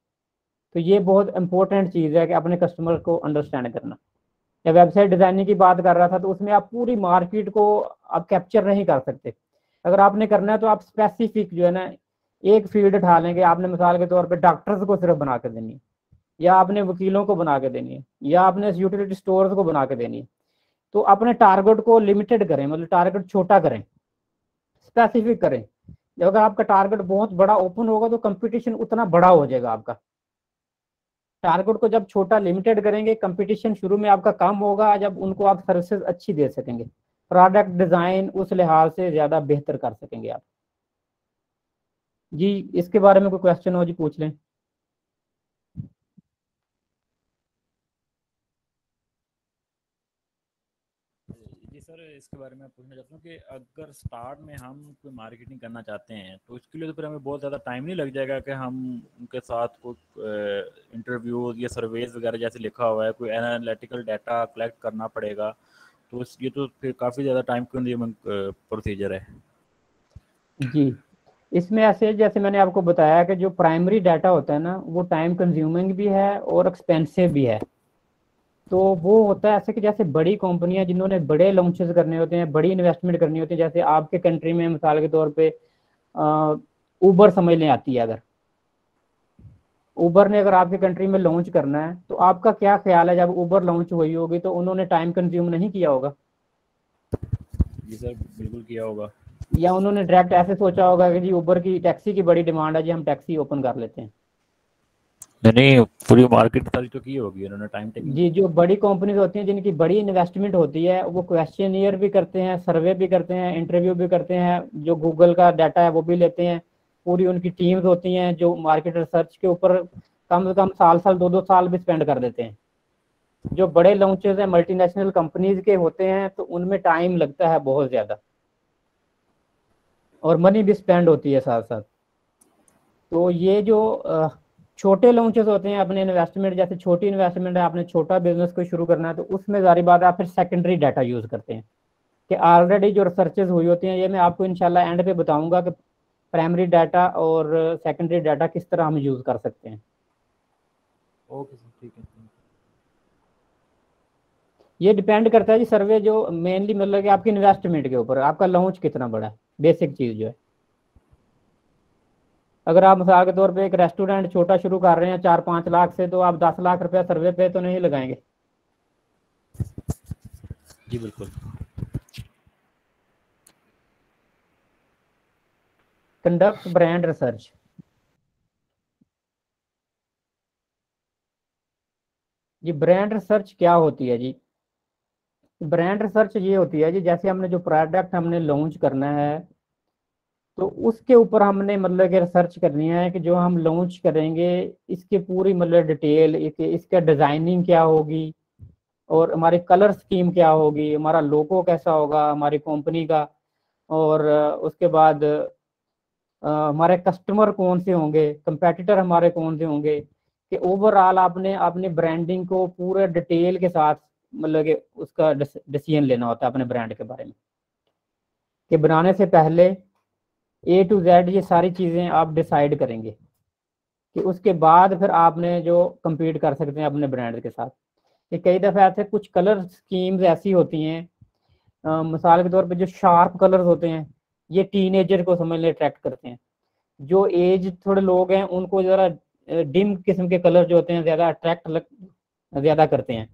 तो ये बहुत इंपॉर्टेंट चीज़ है कि अपने कस्टमर को अंडरस्टैंड करना। या वेबसाइट डिजाइनिंग की बात कर रहा था, तो उसमें आप पूरी मार्केट को आप कैप्चर नहीं कर सकते। अगर आपने करना है तो आप स्पेसिफिक जो है ना एक फील्ड उठा लेंगे। आपने मिसाल के तौर पे डॉक्टर्स को सिर्फ बना के देनी है, या आपने वकीलों को बना के देनी है, या आपने यूटिलिटी स्टोर्स को बना के देनी है। तो अपने टारगेट को लिमिटेड करें, मतलब टारगेट छोटा करें, स्पेसिफिक करें। जब अगर आपका टारगेट बहुत बड़ा ओपन होगा तो कंपटीशन उतना बड़ा हो जाएगा आपका। टारगेट को जब छोटा लिमिटेड करेंगे, कंपटीशन शुरू में आपका कम होगा, जब उनको आप सर्विसेज अच्छी दे सकेंगे, प्रोडक्ट डिजाइन उस लिहाज से ज्यादा बेहतर कर सकेंगे आप। जी इसके बारे में कोई क्वेश्चन हो जी पूछ लें। जी सर, इसके बारे में पूछना चाहता हूँ कि अगर स्टार्ट में हम कोई मार्केटिंग करना चाहते हैं तो उसके लिए तो फिर हमें बहुत ज़्यादा टाइम नहीं लग जाएगा कि हम उनके साथ कोई इंटरव्यूज या सर्वेज वगैरह जैसे लिखा हुआ है, कोई एनालिटिकल डाटा कलेक्ट करना पड़ेगा, तो ये तो फिर काफ़ी ज़्यादा टाइम कंज्यूमिंग प्रोसीजर है। जी इसमें ऐसे जैसे मैंने आपको बताया कि जो प्राइमरी डाटा होता है ना वो टाइम कंज्यूमिंग भी है और एक्सपेंसिव भी है। तो वो होता है ऐसे कि जैसे बड़ी कंपनियां जिन्होंने बड़े लॉन्चेस करने होते हैं, बड़ी इन्वेस्टमेंट करनी होती है, जैसे आपके कंट्री में मिसाल के तौर पे उबर समझ लें आती है। अगर उबर ने अगर आपके कंट्री में लॉन्च करना है तो आपका क्या ख्याल है, जब उबर लॉन्च हुई होगी तो उन्होंने टाइम कंज्यूम नहीं किया होगा? जी सर बिल्कुल किया होगा। या उन्होंने डायरेक्ट ऐसे सोचा होगा कि जी उबर की टैक्सी की बड़ी डिमांड है जी हम टैक्सी ओपन कर लेते हैं? नहीं, पूरी मार्केट स्टडी तो की होगी उन्होंने, टाइम टेकिंग। जी जो बड़ी कंपनीज होती हैं जिनकी बड़ी इन्वेस्टमेंट होती है वो क्वेश्चनियर भी करते हैं, सर्वे भी करते हैं, इंटरव्यू भी करते हैं, जो गूगल का डाटा है वो भी लेते हैं। पूरी उनकी टीम्स होती हैं जो मार्केट रिसर्च के ऊपर कम से कम साल 2-2 साल भी स्पेंड कर देते हैं। जो बड़े लॉन्चेस हैं मल्टीनेशनल कंपनीज के होते हैं तो उनमें टाइम लगता है बहुत ज़्यादा और मनी भी स्पेंड होती है साथ साथ। तो ये जो छोटे लॉन्चेस होते हैं अपने इन्वेस्टमेंट, जैसे छोटी इन्वेस्टमेंट है, आपने छोटा बिजनेस को शुरू करना है तो उसमें जारी बात है आप फिर सेकेंडरी डाटा यूज़ करते हैं कि ऑलरेडी जो रिसर्चेज हुई होती हैं। ये मैं आपको इंशाल्लाह एंड पे बताऊंगा कि प्राइमरी डाटा और सेकेंडरी डाटा किस तरह हम यूज़ कर सकते हैं। ओके सर, ठीक है। ये डिपेंड करता है जी सर्वे जो मेनली मतलब कि आपकी इन्वेस्टमेंट के ऊपर, आपका लॉन्च कितना बड़ा है, बेसिक चीज़ जो है। अगर आप मिसाल के तौर पे एक रेस्टोरेंट छोटा शुरू कर रहे हैं 4-5 लाख से, तो आप 10 लाख रुपया सर्वे पे तो नहीं लगाएंगे। जी बिल्कुल। Conduct brand research. जी ब्रांड रिसर्च क्या होती है जी? ब्रांड रिसर्च ये होती है जी जैसे हमने जो प्रोडक्ट हमने लॉन्च करना है तो उसके ऊपर हमने मतलब कि रिसर्च करनी है कि जो हम लॉन्च करेंगे इसकी पूरी मतलब डिटेल, इसका डिजाइनिंग क्या होगी और हमारी कलर स्कीम क्या होगी, हमारा लोगो कैसा होगा हमारी कंपनी का, और उसके बाद हमारे कस्टमर कौन से होंगे, कंपेटिटर हमारे कौन से होंगे, कि ओवरऑल आपने अपनी ब्रांडिंग को पूरे डिटेल के साथ मतलब कि उसका डिसीजन लेना होता है अपने ब्रांड के बारे में। कि बनाने से पहले A to Z ये सारी चीज़ें आप डिसाइड करेंगे कि उसके बाद फिर आपने जो compete कर सकते हैं अपने ब्रांड के साथ। कि कई दफ़े ऐसे कुछ कलर स्कीम्स ऐसी होती हैं मिसाल के तौर पे जो शार्प कलर्स होते हैं ये टीनेजर को समझ ले अट्रैक्ट करते हैं। जो एज थोड़े लोग हैं उनको ज़रा डिम किस्म के कलर जो होते हैं ज़्यादा अट्रैक्ट ज़्यादा करते हैं।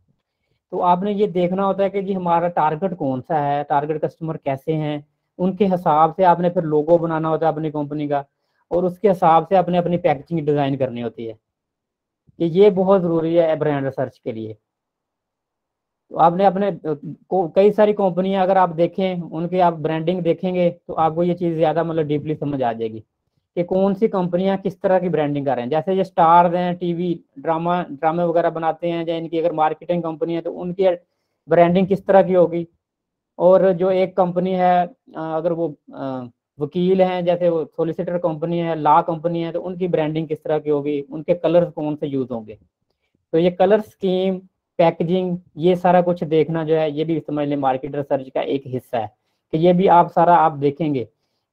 तो आपने ये देखना होता है कि जी हमारा टारगेट कौन सा है, टारगेट कस्टमर कैसे हैं, उनके हिसाब से आपने फिर लोगो बनाना होता है अपनी कंपनी का और उसके हिसाब से आपने अपनी पैकेजिंग डिज़ाइन करनी होती है। कि ये बहुत ज़रूरी है ब्रांड रिसर्च के लिए। तो आपने अपने कई सारी कंपनियां अगर आप देखें उनके आप ब्रांडिंग देखेंगे तो आपको ये चीज़ ज़्यादा मतलब डीपली समझ आ जाएगी कि कौन सी कंपनियां किस तरह की ब्रांडिंग कर रहे हैं। जैसे ये स्टार्स हैं, टीवी ड्रामे वगैरह बनाते हैं, या इनकी अगर मार्केटिंग कंपनी है तो उनकी ब्रांडिंग किस तरह की होगी। और जो एक कंपनी है अगर वो वकील हैं, जैसे वो सोलिसिटर कंपनी है, लॉ कंपनी है, तो उनकी ब्रांडिंग किस तरह की होगी, उनके कलर्स कौन से यूज़ होंगे। तो ये कलर स्कीम, पैकेजिंग, ये सारा कुछ देखना जो है ये भी समझ लें मार्केट रिसर्च का एक हिस्सा है। कि ये भी आप सारा आप देखेंगे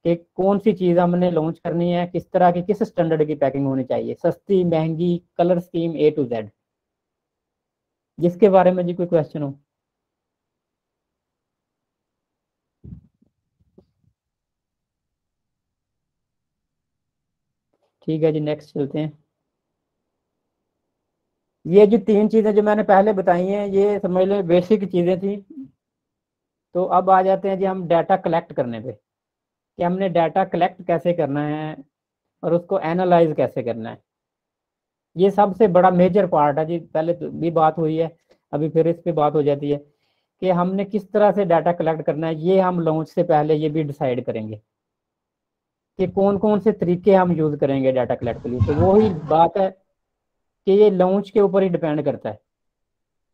कि कौन सी चीज़ हमने लॉन्च करनी है, किस तरह की, किस स्टैंडर्ड की पैकिंग होनी चाहिए, सस्ती, महंगी, colour scheme A to Z, जिसके बारे में जी कोई क्वेश्चन हो। ठीक है जी, नेक्स्ट चलते हैं। ये जो 3 चीज़ें जो मैंने पहले बताई हैं, ये समझ लें बेसिक चीज़ें थी। तो अब आ जाते हैं जी हम डाटा कलेक्ट करने पे, कि हमने डाटा कलेक्ट कैसे करना है और उसको एनालाइज कैसे करना है। ये सबसे बड़ा मेजर पार्ट है जी, पहले तो भी बात हुई है, अभी फिर इस पे बात हो जाती है कि हमने किस तरह से डाटा कलेक्ट करना है। ये हम लॉन्च से पहले ये भी डिसाइड करेंगे कि कौन कौन से तरीके हम यूज़ करेंगे डाटा कलेक्ट के लिए। तो वही बात है कि ये लॉन्च के ऊपर ही डिपेंड करता है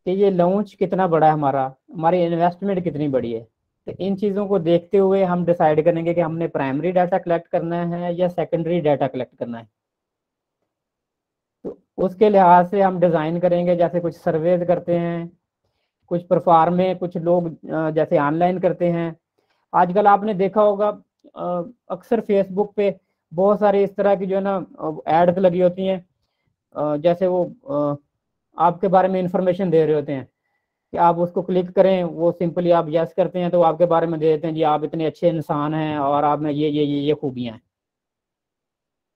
कि ये लॉन्च कितना बड़ा है, हमारी इन्वेस्टमेंट कितनी बड़ी है। तो इन चीज़ों को देखते हुए हम डिसाइड करेंगे कि हमने प्राइमरी डाटा कलेक्ट करना है या सेकेंडरी डाटा कलेक्ट करना है। तो उसके लिहाज से हम डिज़ाइन करेंगे, जैसे कुछ सर्वेज करते हैं, कुछ परफॉर्मे, कुछ लोग जैसे ऑनलाइन करते हैं। आजकल आपने देखा होगा अक्सर फेसबुक पे बहुत सारी इस तरह की जो है ना एड्स लगी होती हैं, जैसे वो आपके बारे में इंफॉर्मेशन दे रहे होते हैं कि आप उसको क्लिक करें, वो सिंपली आप यस करते हैं तो आपके बारे में दे देते हैं जी आप इतने अच्छे इंसान हैं और आप में ये खूबियाँ हैं।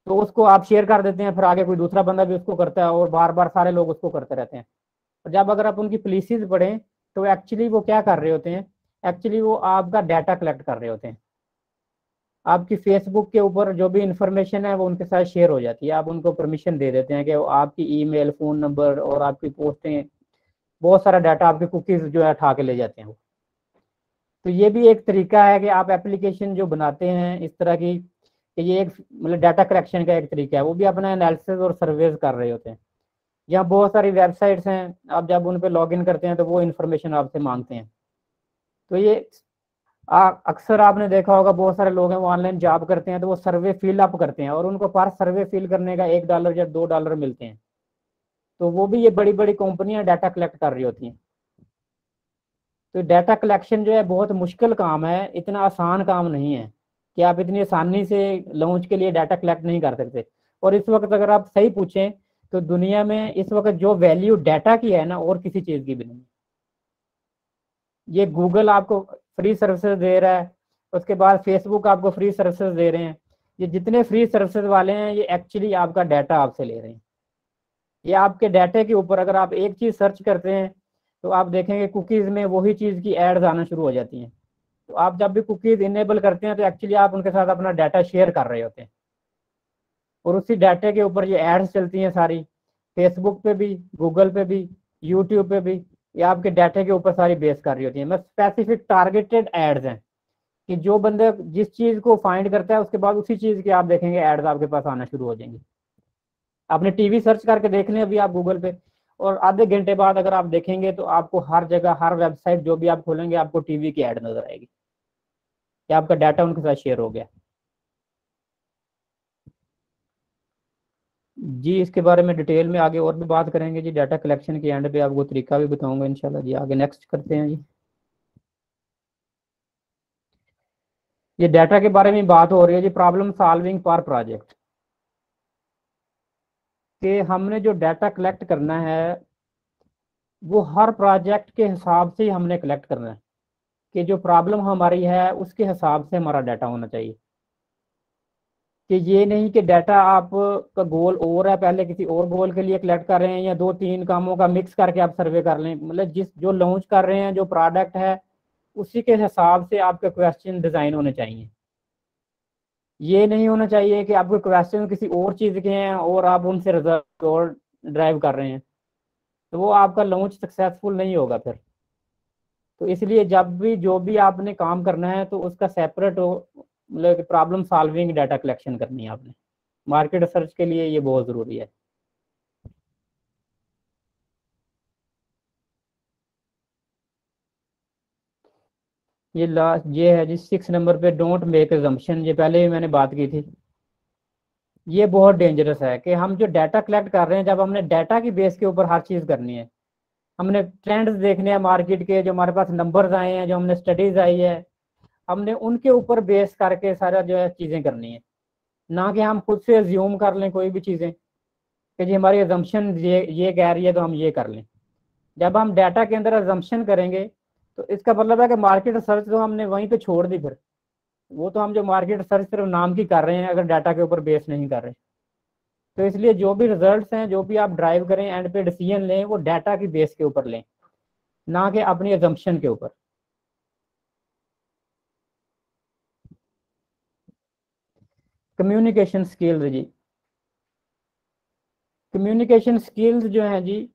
तो उसको आप शेयर कर देते हैं, फिर आगे कोई दूसरा बंदा भी उसको करता है और बार बार सारे लोग उसको करते रहते हैं। और जब अगर आप उनकी पॉलिसीज पढ़ें तो एक्चुअली वो क्या कर रहे होते हैं, एक्चुअली वो आपका डाटा कलेक्ट कर रहे होते हैं। आपकी फेसबुक के ऊपर जो भी इंफॉर्मेशन है वो उनके साथ शेयर हो जाती है, आप उनको परमिशन दे देते हैं कि वो आपकी ईमेल, फ़ोन नंबर और आपकी पोस्टें, बहुत सारा डाटा, आपकी कुकीज़ जो है उठा के ले जाते हैं वो। तो ये भी एक तरीका है कि आप एप्लीकेशन जो बनाते हैं इस तरह की, कि ये एक मतलब डाटा कलेक्शन का एक तरीका है, वो भी अपना एनालिसिस और सर्वेज कर रहे होते हैं। यहाँ बहुत सारी वेबसाइट्स हैं, आप जब उन पर लॉग इन करते हैं तो वो इन्फॉर्मेशन आपसे मांगते हैं। तो ये अक्सर आपने देखा होगा बहुत सारे लोग हैं वो ऑनलाइन जॉब करते हैं तो वो सर्वे फिल अप करते हैं और उनको पर सर्वे फिल करने का $1 या $2 मिलते हैं। तो वो भी ये बड़ी बड़ी कंपनियां डाटा कलेक्ट कर रही होती हैं। तो डाटा कलेक्शन जो है बहुत मुश्किल काम है, इतना आसान काम नहीं है कि आप इतनी आसानी से लॉन्च के लिए डाटा कलेक्ट नहीं कर सकते। और इस वक्त अगर आप सही पूछें तो दुनिया में इस वक्त जो वैल्यू डाटा की है ना, और किसी चीज़ की भी नहीं। ये गूगल आपको फ्री सर्विसेज दे रहा है, उसके बाद फेसबुक आपको फ्री सर्विसेज दे रहे हैं। ये जितने फ्री सर्विसेज वाले हैं ये एक्चुअली आपका डाटा आपसे ले रहे हैं। ये आपके डाटे के ऊपर अगर आप एक चीज़ सर्च करते हैं तो आप देखेंगे कुकीज़ में वही चीज़ की एड्स आना शुरू हो जाती हैं। तो आप जब भी कुकीज़ इनेबल करते हैं तो एक्चुअली आप उनके साथ अपना डाटा शेयर कर रहे होते हैं और उसी डाटे के ऊपर ये एड्स चलती हैं सारी, फेसबुक पे भी, गूगल पे भी, यूट्यूब पे भी, ये आपके डाटे के ऊपर सारी बेस कर रही होती है। मतलब स्पेसिफिक टारगेटेड एड्स हैं कि जो बंदे जिस चीज़ को फाइंड करता है उसके बाद उसी चीज़ के आप देखेंगे एड्स आपके पास आना शुरू हो जाएंगे। आपने टीवी सर्च करके देख लें अभी आप गूगल पे, और आधे घंटे बाद अगर आप देखेंगे तो आपको हर जगह, हर वेबसाइट जो भी आप खोलेंगे आपको टीवी की ऐड नजर आएगी कि आपका डाटा उनके साथ शेयर हो गया। जी इसके बारे में डिटेल में आगे और भी बात करेंगे जी, डाटा कलेक्शन के एंड पे आपको तरीका भी बताऊंगा इंशाल्लाह जी। आगे नेक्स्ट करते हैं जी। ये डाटा के बारे में बात हो रही है जी, प्रॉब्लम सॉल्विंग फॉर प्रोजेक्ट, कि हमने जो डाटा कलेक्ट करना है वो हर प्रोजेक्ट के हिसाब से ही हमने कलेक्ट करना है, कि जो प्रॉब्लम हमारी है उसके हिसाब से हमारा डाटा होना चाहिए। कि ये नहीं कि डाटा आप का गोल और है, पहले किसी और गोल के लिए कलेक्ट कर रहे हैं या 2-3 कामों का मिक्स करके आप सर्वे कर लें। मतलब जो लॉन्च कर रहे हैं, जो प्रोडक्ट है, उसी के हिसाब से आपके क्वेश्चन डिज़ाइन होने चाहिए। ये नहीं होना चाहिए कि आपके क्वेश्चन किसी और चीज़ के हैं और आप उनसे रिजल्ट और ड्राइव कर रहे हैं, तो वो आपका लॉन्च सक्सेसफुल नहीं होगा फिर। तो इसलिए जब भी जो भी आपने काम करना है तो उसका सेपरेट हो, मतलब प्रॉब्लम सॉल्विंग डाटा कलेक्शन करनी है आपने। मार्केट रिसर्च के लिए ये बहुत ज़रूरी है। ये लास्ट ये है जी 6 नंबर पे, डोंट मेक अजम्पशन। ये पहले भी मैंने बात की थी। ये बहुत डेंजरस है कि हम जो डाटा कलेक्ट कर रहे हैं, जब हमने डाटा की बेस के ऊपर हर चीज़ करनी है, हमने ट्रेंड्स देखने हैं मार्केट के, जो हमारे पास नंबर्स आए हैं, जो हमने स्टडीज आई है, हमने उनके ऊपर बेस करके सारा जो है चीज़ें करनी है, ना कि हम खुद से अज्यूम कर लें कोई भी चीज़ें कि जी हमारी अजम्पशन ये कह रही है तो हम ये कर लें। जब हम डाटा के अंदर अजम्पशन करेंगे तो इसका मतलब है कि मार्केट रिसर्च तो हमने वहीं पे छोड़ दी, फिर वो तो हम जो मार्केट रिसर्च सिर्फ नाम की कर रहे हैं अगर डाटा के ऊपर बेस नहीं कर रहे। तो इसलिए जो भी रिजल्ट्स हैं, जो भी आप ड्राइव करें, एंड पे डिसीजन लें, वो डाटा की बेस के ऊपर लें, ना कि अपनी अजम्पशन के ऊपर। कम्युनिकेशन स्किल्स जी, कम्युनिकेशन स्किल्स जो है जी,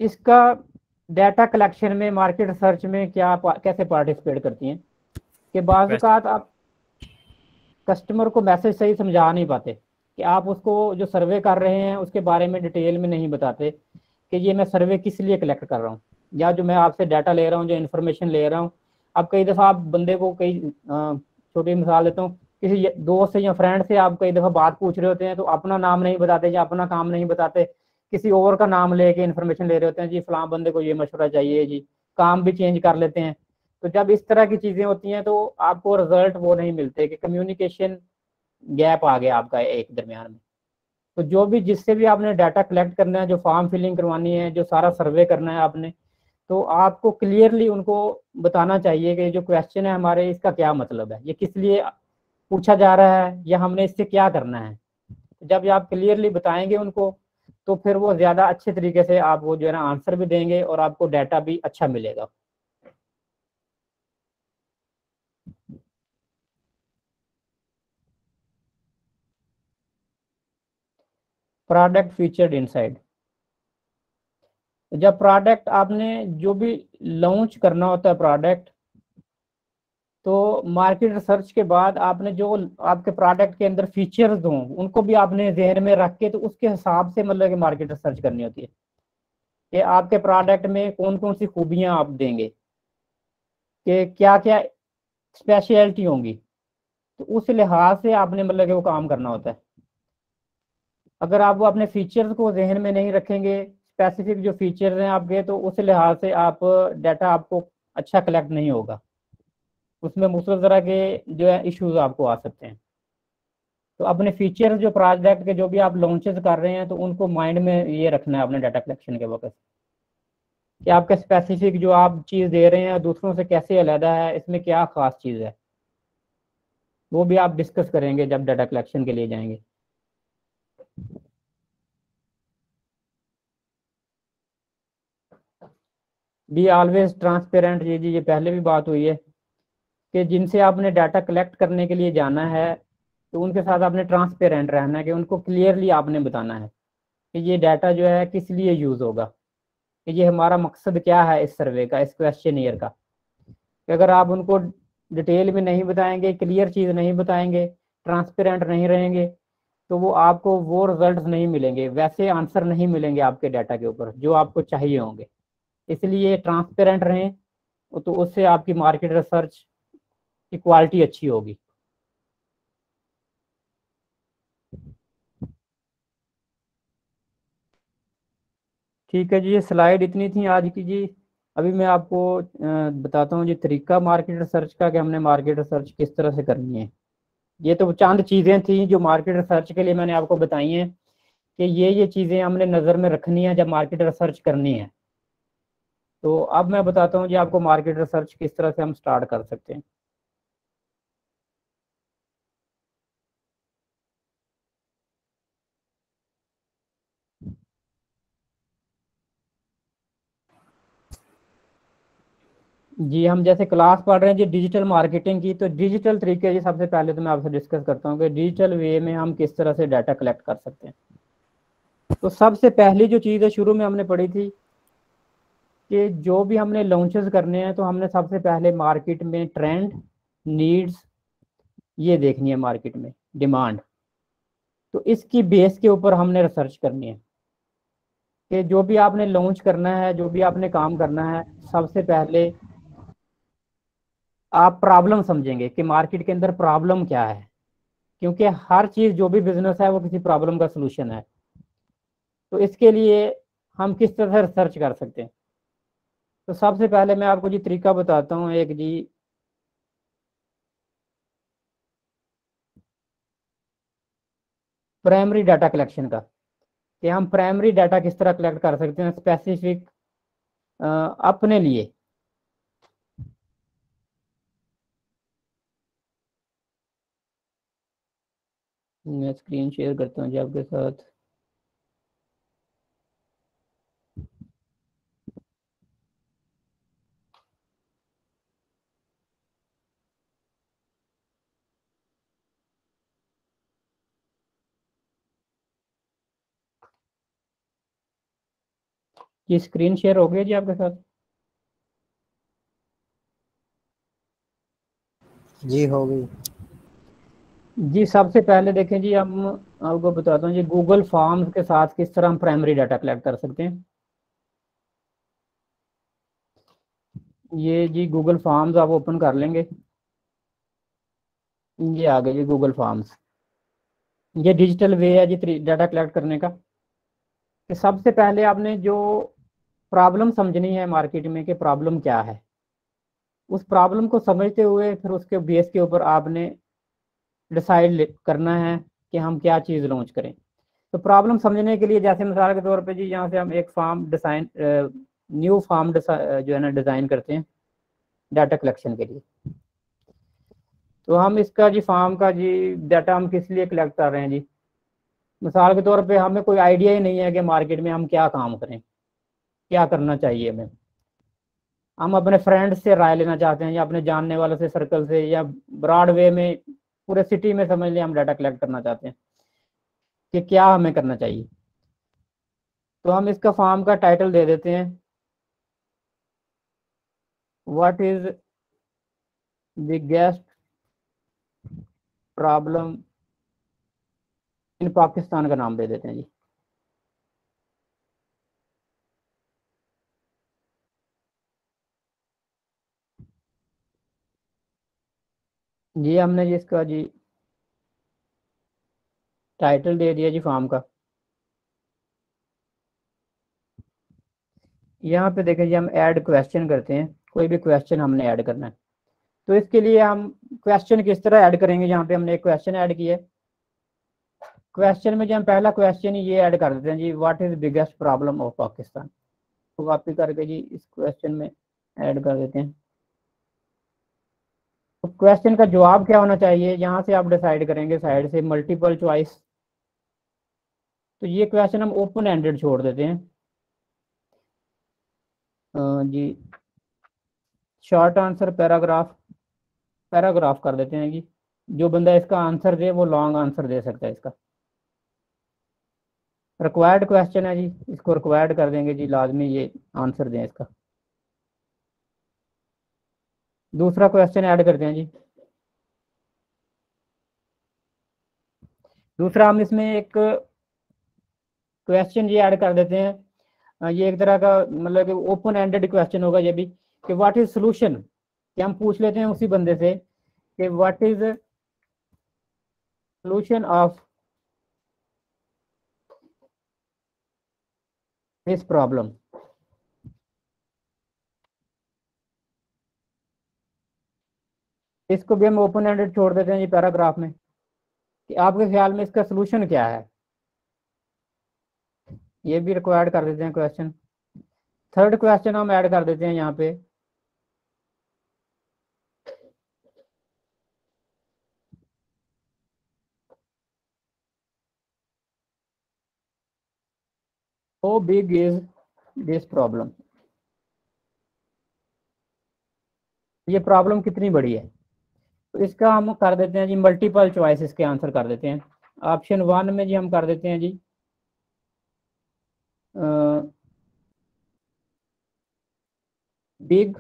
इसका डाटा कलेक्शन में, मार्केट रिसर्च में कैसे पार्टिसिपेट करती हैं कि बाज़ औक़ात आप कस्टमर को मैसेज सही समझा नहीं पाते कि आप उसको जो सर्वे कर रहे हैं उसके बारे में डिटेल में नहीं बताते कि ये मैं सर्वे किस लिए कलेक्ट कर रहा हूँ, या जो मैं आपसे डाटा ले रहा हूँ, जो इन्फॉर्मेशन ले रहा हूँ। अब कई दफ़ा आप बंदे को छोटी मिसाल देता हूँ, किसी दोस्त से या फ्रेंड से आप कई दफ़ा बात पूछ रहे होते हैं तो अपना नाम नहीं बताते या अपना काम नहीं बताते, किसी और का नाम लेके इन्फॉर्मेशन ले रहे होते हैं, जी फलां बंदे को ये मशवरा चाहिए जी, काम भी चेंज कर लेते हैं। तो जब इस तरह की चीज़ें होती हैं तो आपको रिजल्ट वो नहीं मिलते कि कम्युनिकेशन गैप आ गया आपका एक दरमियान में। तो जो भी जिससे भी आपने डाटा कलेक्ट करना है, जो फॉर्म फिलिंग करवानी है, जो सारा सर्वे करना है आपने, तो आपको क्लियरली उनको बताना चाहिए कि जो क्वेश्चन है हमारे, इसका क्या मतलब है, ये किस लिए पूछा जा रहा है, या हमने इससे क्या करना है। जब आप क्लियरली बताएंगे उनको तो फिर वो ज़्यादा अच्छे तरीके से आप वो जो है ना आंसर भी देंगे और आपको डाटा भी अच्छा मिलेगा। प्रोडक्ट फीचर्ड इनसाइड, जब प्रोडक्ट आपने जो भी लॉन्च करना होता है प्रोडक्ट, तो मार्केट रिसर्च के बाद आपने जो आपके प्रोडक्ट के अंदर फीचर्स हों उनको भी आपने जहन में रख के तो उसके हिसाब से मतलब कि मार्केट रिसर्च करनी होती है कि आपके प्रोडक्ट में कौन कौन सी खूबियां आप देंगे, कि क्या क्या स्पेशलिटी होंगी, तो उस लिहाज से आपने मतलब कि वो काम करना होता है। अगर आप वो अपने फीचर्स को जहन में नहीं रखेंगे, स्पेसिफिक जो फीचर्स हैं आपके, तो उस लिहाज से आप डाटा आपको अच्छा कलेक्ट नहीं होगा, उसमें मुख्तलिफ तरह के जो है इश्यूज आपको आ सकते हैं। तो अपने फीचर्स जो प्रोडक्ट के जो भी आप लॉन्चेस कर रहे हैं तो उनको माइंड में ये रखना है अपने डाटा कलेक्शन के वक्त कि आपका स्पेसिफिक जो आप चीज़ दे रहे हैं दूसरों से कैसे अलग है, इसमें क्या ख़ास चीज़ है, वो भी आप डिस्कस करेंगे जब डाटा कलेक्शन के लिए जाएंगे। बी ऑलवेज ट्रांसपेरेंट, ये पहले भी बात हुई है कि जिनसे आपने डाटा कलेक्ट करने के लिए जाना है तो उनके साथ आपने ट्रांसपेरेंट रहना है, कि उनको क्लियरली आपने बताना है कि ये डाटा जो है किस लिए यूज़ होगा, कि ये हमारा मकसद क्या है इस सर्वे का, इस क्वेश्चनियर का। कि अगर आप उनको डिटेल में नहीं बताएंगे, क्लियर चीज़ नहीं बताएंगे, ट्रांसपेरेंट नहीं रहेंगे, तो वो आपको वो रिजल्ट्स नहीं मिलेंगे, वैसे आंसर नहीं मिलेंगे आपके डाटा के ऊपर जो आपको चाहिए होंगे। इसलिए ट्रांसपेरेंट रहें, तो उससे आपकी मार्केट रिसर्च की क्वालिटी अच्छी होगी। ठीक है जी, ये स्लाइड इतनी थी आज की जी। अभी मैं आपको बताता हूँ जी तरीका मार्केट रिसर्च का, कि हमने मार्केट रिसर्च किस तरह से करनी है। ये तो चंद चीज़ें थी जो मार्केट रिसर्च के लिए मैंने आपको बताई हैं कि ये चीज़ें हमने नज़र में रखनी है जब मार्केट रिसर्च करनी है। तो अब मैं बताता हूँ जी आपको मार्केट रिसर्च किस तरह से हम स्टार्ट कर सकते हैं। जी हम जैसे क्लास पढ़ रहे हैं जी डिजिटल मार्केटिंग की, तो डिजिटल तरीके जी सबसे पहले तो मैं आपसे डिस्कस करता हूँ कि डिजिटल वे में हम किस तरह से डाटा कलेक्ट कर सकते हैं। तो सबसे पहली जो चीज़ है शुरू में हमने पढ़ी थी कि जो भी हमने लॉन्चेस करने हैं तो हमने सबसे पहले मार्केट में ट्रेंड, नीड्स ये देखनी है, मार्केट में डिमांड। तो इसकी बेस के ऊपर हमने रिसर्च करनी है कि जो भी आपने लॉन्च करना है, जो भी आपने काम करना है, सबसे पहले आप प्रॉब्लम समझेंगे कि मार्केट के अंदर प्रॉब्लम क्या है, क्योंकि हर चीज़ जो भी बिजनेस है वो किसी प्रॉब्लम का सलूशन है। तो इसके लिए हम किस तरह से रिसर्च कर सकते हैं। तो सबसे पहले मैं आपको जी तरीका बताता हूँ एक जी। प्राइमरी डाटा कलेक्शन का, कि हम प्राइमरी डाटा किस तरह कलेक्ट कर सकते हैं स्पेसिफिक अपने लिए। मैं स्क्रीन शेयर करता हूँ जी आपके साथ। ये स्क्रीन शेयर हो गया जी आपके साथ? जी हो गई। जी सबसे पहले देखें जी, हम आपको बताता हूँ जी गूगल फॉर्म्स के साथ किस तरह हम प्राइमरी डाटा कलेक्ट कर सकते हैं। ये जी गूगल फॉर्म्स आप ओपन कर लेंगे, ये आ गए जी गूगल फॉर्म्स। ये डिजिटल वे है जी डाटा कलेक्ट करने का। कि सबसे पहले आपने जो प्रॉब्लम समझनी है मार्केट में कि प्रॉब्लम क्या है, उस प्रॉब्लम को समझते हुए फिर उसके बेस के ऊपर आपने डिसाइड करना है कि हम क्या चीज़ लॉन्च करें। तो प्रॉब्लम समझने के लिए जैसे मिसाल के तौर पे जी यहाँ से हम एक फार्म डिजाइन, न्यू फार्म जो है ना डिज़ाइन करते हैं डाटा कलेक्शन के लिए। तो हम इसका जी फार्म का जी डाटा हम किस लिए कलेक्ट कर रहे हैं जी। मिसाल के तौर पे हमें कोई आइडिया ही नहीं है कि मार्केट में हम क्या काम करें, क्या करना चाहिए हमें। हम अपने फ्रेंड से राय लेना चाहते हैं या अपने जानने वालों से, सर्कल से, या ब्रॉड वे में पूरे सिटी में समझ लिया हम डाटा कलेक्ट करना चाहते हैं कि क्या हमें करना चाहिए। तो हम इसका फॉर्म का टाइटल दे देते हैं, what is biggest problem in Pakistan का नाम दे देते हैं जी। जी हमने जी इसका जी टाइटल दे दिया जी फॉर्म का। यहाँ पे देखें जी हम ऐड क्वेश्चन करते हैं, कोई भी क्वेश्चन हमने ऐड करना है। तो इसके लिए हम क्वेश्चन किस तरह ऐड करेंगे, यहाँ पे हमने एक क्वेश्चन ऐड किया है। क्वेश्चन में जो हम पहला क्वेश्चन ये ऐड कर देते हैं जी, what is biggest problem of Pakistan. तो कॉपी करके जी इस क्वेश्चन में ऐड कर देते हैं। तो क्वेश्चन का जवाब क्या होना चाहिए, यहाँ से आप डिसाइड करेंगे साइड से मल्टीपल चॉइस। तो ये क्वेश्चन हम ओपन एंडेड छोड़ देते हैं जी। शॉर्ट आंसर पैराग्राफ, पैराग्राफ कर देते हैं जी। जो बंदा इसका आंसर दे वो लॉन्ग आंसर दे सकता है इसका। रिक्वायर्ड क्वेश्चन है जी, इसको रिक्वायर्ड कर देंगे जी, लाजमी ये आंसर दें इसका। दूसरा क्वेश्चन ऐड करते हैं जी। दूसरा हम इसमें एक क्वेश्चन ये ऐड कर देते हैं, ये एक तरह का मतलब कि ओपन एंडेड क्वेश्चन होगा ये भी, कि व्हाट इज सोल्यूशन। कि हम पूछ लेते हैं उसी बंदे से कि what is solution of this problem. इसको भी हम ओपन एंडेड छोड़ देते हैं ये पैराग्राफ में, कि आपके ख्याल में इसका सोल्यूशन क्या है। ये भी रिक्वायर्ड कर देते हैं क्वेश्चन। थर्ड क्वेश्चन हम ऐड कर देते हैं यहाँ पे, how big is this problem. ये प्रॉब्लम कितनी बड़ी है। तो इसका हम कर देते हैं जी मल्टीपल चॉइस, इसके आंसर कर देते हैं। ऑप्शन 1 में जी हम कर देते हैं जी बिग।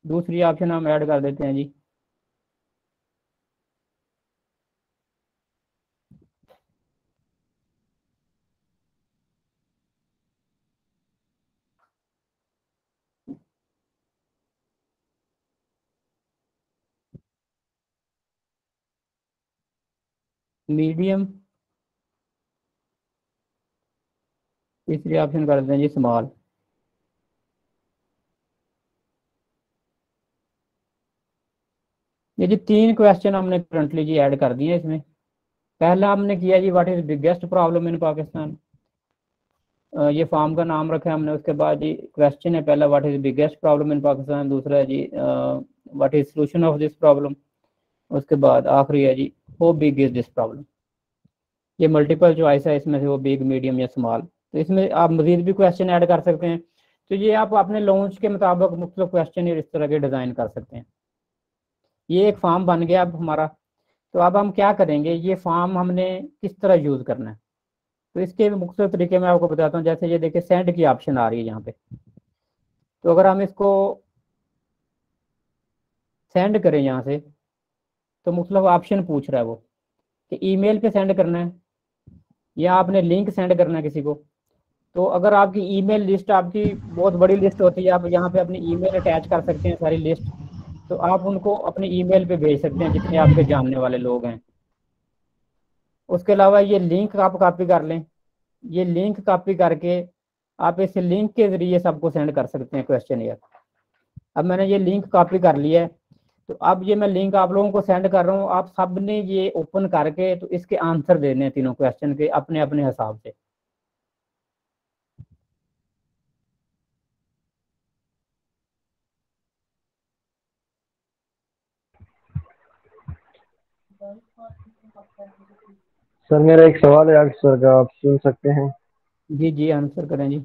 दूसरी ऑप्शन हम ऐड कर देते हैं जी मीडियम। तीसरी ऑप्शन कर देते हैं जी स्मॉल। ये जी 3 क्वेश्चन हमने करंटली जी ऐड कर दिए इसमें। पहला हमने किया जी what is biggest problem in Pakistan, ये फॉर्म का नाम रखा है हमने। उसके बाद जी क्वेश्चन है पहला what is biggest problem in Pakistan, दूसरा है जी what is solution of this problem, उसके बाद आखिरी है जी how big is this problem. ये मल्टीपल चॉइस है, इसमें से वो बिग मीडियम या स्मॉल। तो इसमें आप मजीद भी क्वेश्चन ऐड कर सकते हैं। तो ये आप अपने लॉन्च के मुताबिक मुख्तलिफ क्वेश्चन इस तरह के डिज़ाइन कर सकते हैं। ये एक फॉर्म बन गया अब हमारा। तो अब हम क्या करेंगे, ये फॉर्म हमने किस तरह यूज़ करना है, तो इसके मुख्तलिफ तरीके मैं आपको बताता हूँ। जैसे ये देखिए सेंड की ऑप्शन आ रही है यहाँ पे, तो अगर हम इसको सेंड करें यहाँ से, तो मुख्तलिफ ऑप्शन पूछ रहा है वो कि ईमेल पे सेंड करना है या आपने लिंक सेंड करना है किसी को। तो अगर आपकी ईमेल लिस्ट आपकी बहुत बड़ी लिस्ट होती है, आप यहाँ पे अपनी ईमेल अटैच कर सकते हैं सारी लिस्ट, तो आप उनको अपनी ईमेल पे भेज सकते हैं जितने आपके जानने वाले लोग हैं। उसके अलावा ये लिंक आप कॉपी कर लें, ये लिंक कॉपी करके आप इस लिंक के जरिए सबको सेंड कर सकते हैं क्वेश्चन ईयर। अब मैंने ये लिंक कॉपी कर लिया है, तो अब ये मैं लिंक आप लोगों को सेंड कर रहा हूँ। आप सब ने ये ओपन करके तो इसके आंसर देने हैं तीनों क्वेश्चन के अपने अपने हिसाब से। सर मेरा एक सवाल है आगे सर का, आप सुन सकते हैं? जी जी आंसर करें जी।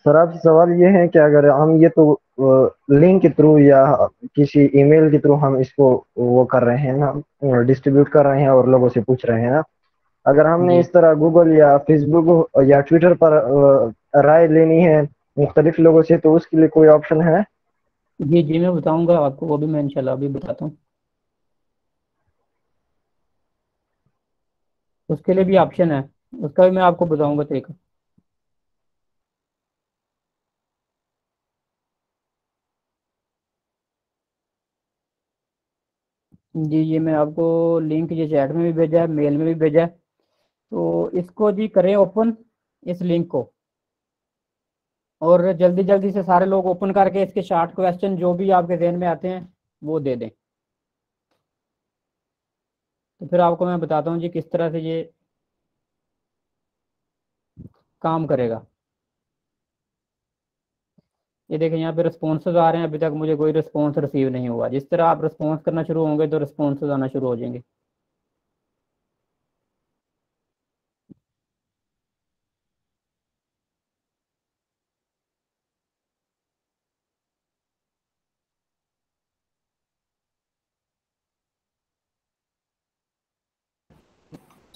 सर आपसे सवाल ये है कि अगर हम ये तो लिंक के थ्रू या किसी ईमेल के थ्रू हम इसको वो कर रहे हैं ना, डिस्ट्रीब्यूट कर रहे हैं और लोगों से पूछ रहे हैं ना, अगर हमने जी इस तरह गूगल या फेसबुक या ट्विटर पर राय लेनी है मुख्तलिफ लोगों से, तो उसके लिए कोई ऑप्शन है? जी जी मैं बताऊंगा आपको, वो भी मैं इंशाल्लाह अभी बताता हूँ। उसके लिए भी ऑप्शन है, उसका भी मैं आपको बताऊंगा तरीका। जी ये मैं आपको लिंक ये चैट में भी भेजा है, मेल में भी भेजा है। तो इसको जी करें ओपन, इस लिंक को, और जल्दी जल्दी से सारे लोग ओपन करके इसके शॉर्ट क्वेश्चन जो भी आपके जहन में आते हैं वो दे दें। तो फिर आपको मैं बताता हूँ जी किस तरह से ये काम करेगा। ये देखें यहाँ पे रिस्पॉन्सेज आ रहे हैं, अभी तक मुझे कोई रिस्पॉन्स रिसीव नहीं हुआ। जिस तरह आप रिस्पॉन्स करना शुरू होंगे तो रिस्पॉन्सेज आना शुरू हो जाएंगे।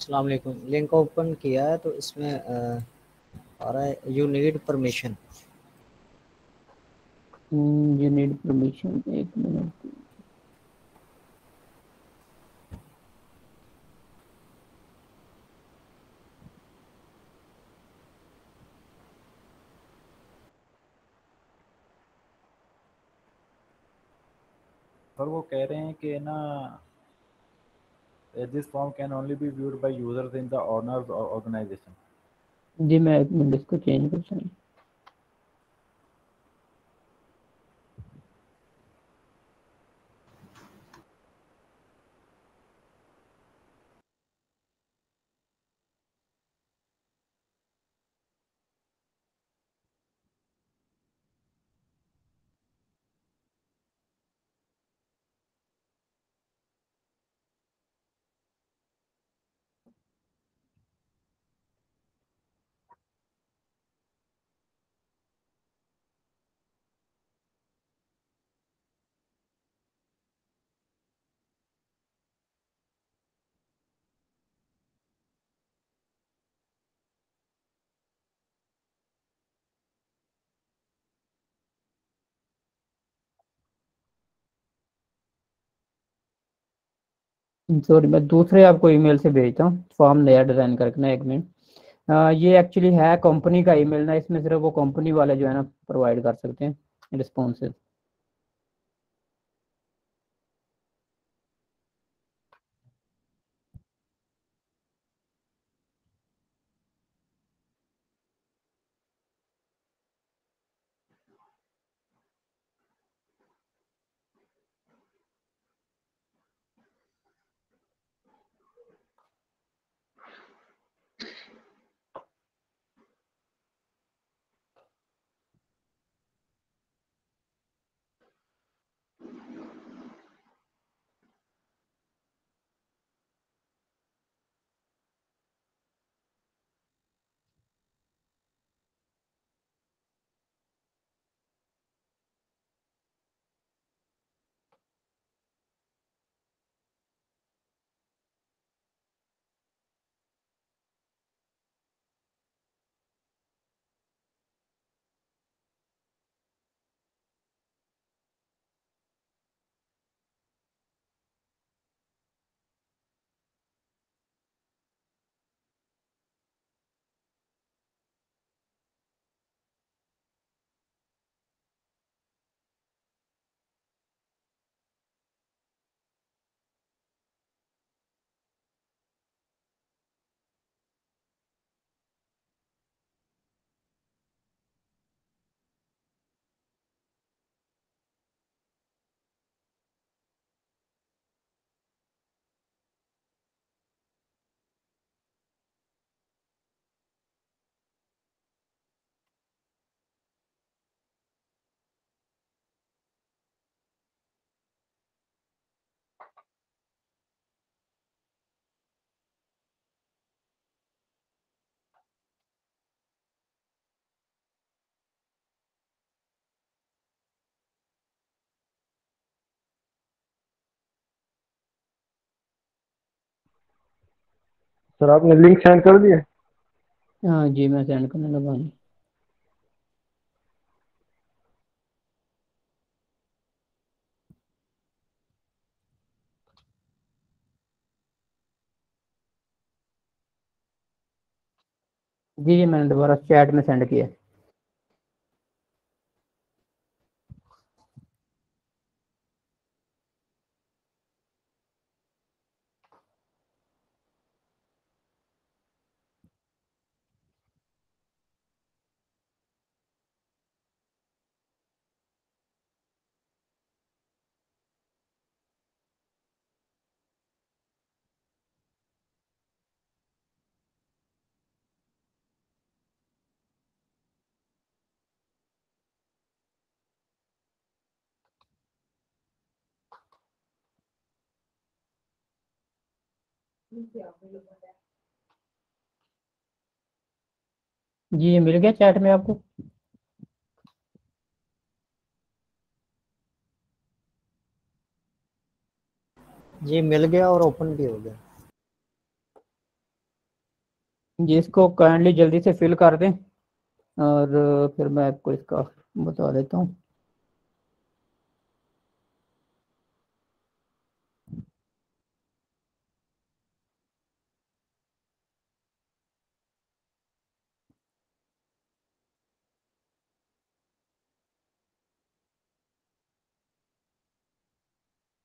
अस्सलाम वालेकुम। लिंक ओपन किया है तो इसमें आ रहा है you need permission. You need permission, एक मिनट। पर वो कह रहे हैं कि ना this form can only be viewed by users in the owner's organisation. जी मैं एक मिनट इसको चेंज करता हूँ। सॉरी मैं दूसरे आपको ईमेल से भेजता हूँ फॉर्म नया डिज़ाइन करके ना, एक मिनट। ये एक्चुअली है कंपनी का ईमेल ना, इसमें सिर्फ वो कंपनी वाले जो है ना प्रोवाइड कर सकते हैं रिस्पॉन्सेज। सर आपने लिंक सेंड कर दिया? हाँ जी, मैं सेंड करने लगा हूँ। जी जी, मैंने दोबारा चैट में सेंड किया। जी, ये मिल गया चैट में आपको? जी मिल गया और ओपन भी हो गया। जी, इसको काइंडली जल्दी से फिल कर दें और फिर मैं आपको इसका बता देता हूँ।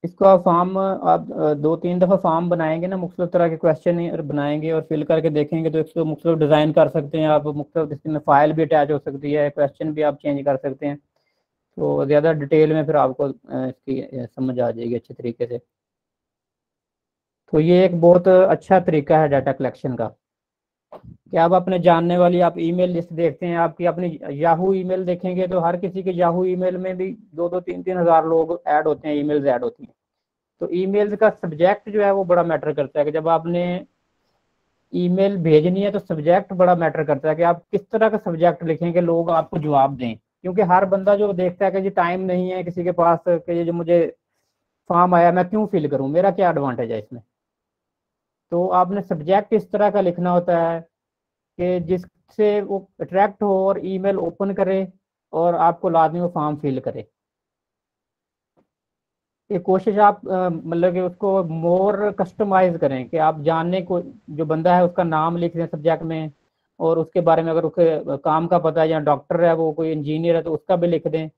इसको आप फॉर्म आप 2-3 दफ़ा फॉर्म बनाएंगे ना, मुख्तलिफ तरह के क्वेश्चन बनाएंगे और फिल करके देखेंगे तो इसको मुख्तलिफ डिज़ाइन कर सकते हैं आप, मुख्तलिफ इसमें फाइल भी अटैच हो सकती है, क्वेश्चन भी आप चेंज कर सकते हैं। तो ज़्यादा डिटेल में फिर आपको इसकी समझ आ जाएगी अच्छे तरीके से। तो ये एक बहुत अच्छा तरीका है डाटा कलेक्शन का कि आप अपने जानने वाली आप ईमेल लिस्ट देखते हैं, आपकी अपनी याहू ईमेल देखेंगे तो हर किसी के याहू ईमेल में भी 2-2 3-3 हज़ार लोग ऐड होते हैं, ईमेल्स ऐड होती हैं। तो ईमेल्स का सब्जेक्ट जो है वो बड़ा मैटर करता है कि जब आपने ईमेल भेजनी है तो सब्जेक्ट बड़ा मैटर करता है कि आप किस तरह का सब्जेक्ट लिखेंगे लोग आपको जवाब दें। क्योंकि हर बंदा जो देखता है कि जी टाइम नहीं है किसी के पास कि ये जो मुझे फॉर्म आया मैं क्यों फिल करूं, मेरा क्या एडवांटेज है इसमें। तो आपने सब्जेक्ट इस तरह का लिखना होता है कि जिससे वो अट्रैक्ट हो और ईमेल ओपन करे और आपको लाजमी वो फॉर्म फिल करे। ये कोशिश आप मतलब कि उसको मोर कस्टमाइज करें कि आप जानने को जो बंदा है उसका नाम लिख दें सब्जेक्ट में, और उसके बारे में अगर उसके काम का पता है या डॉक्टर है वो कोई इंजीनियर है तो उसका भी लिख दें।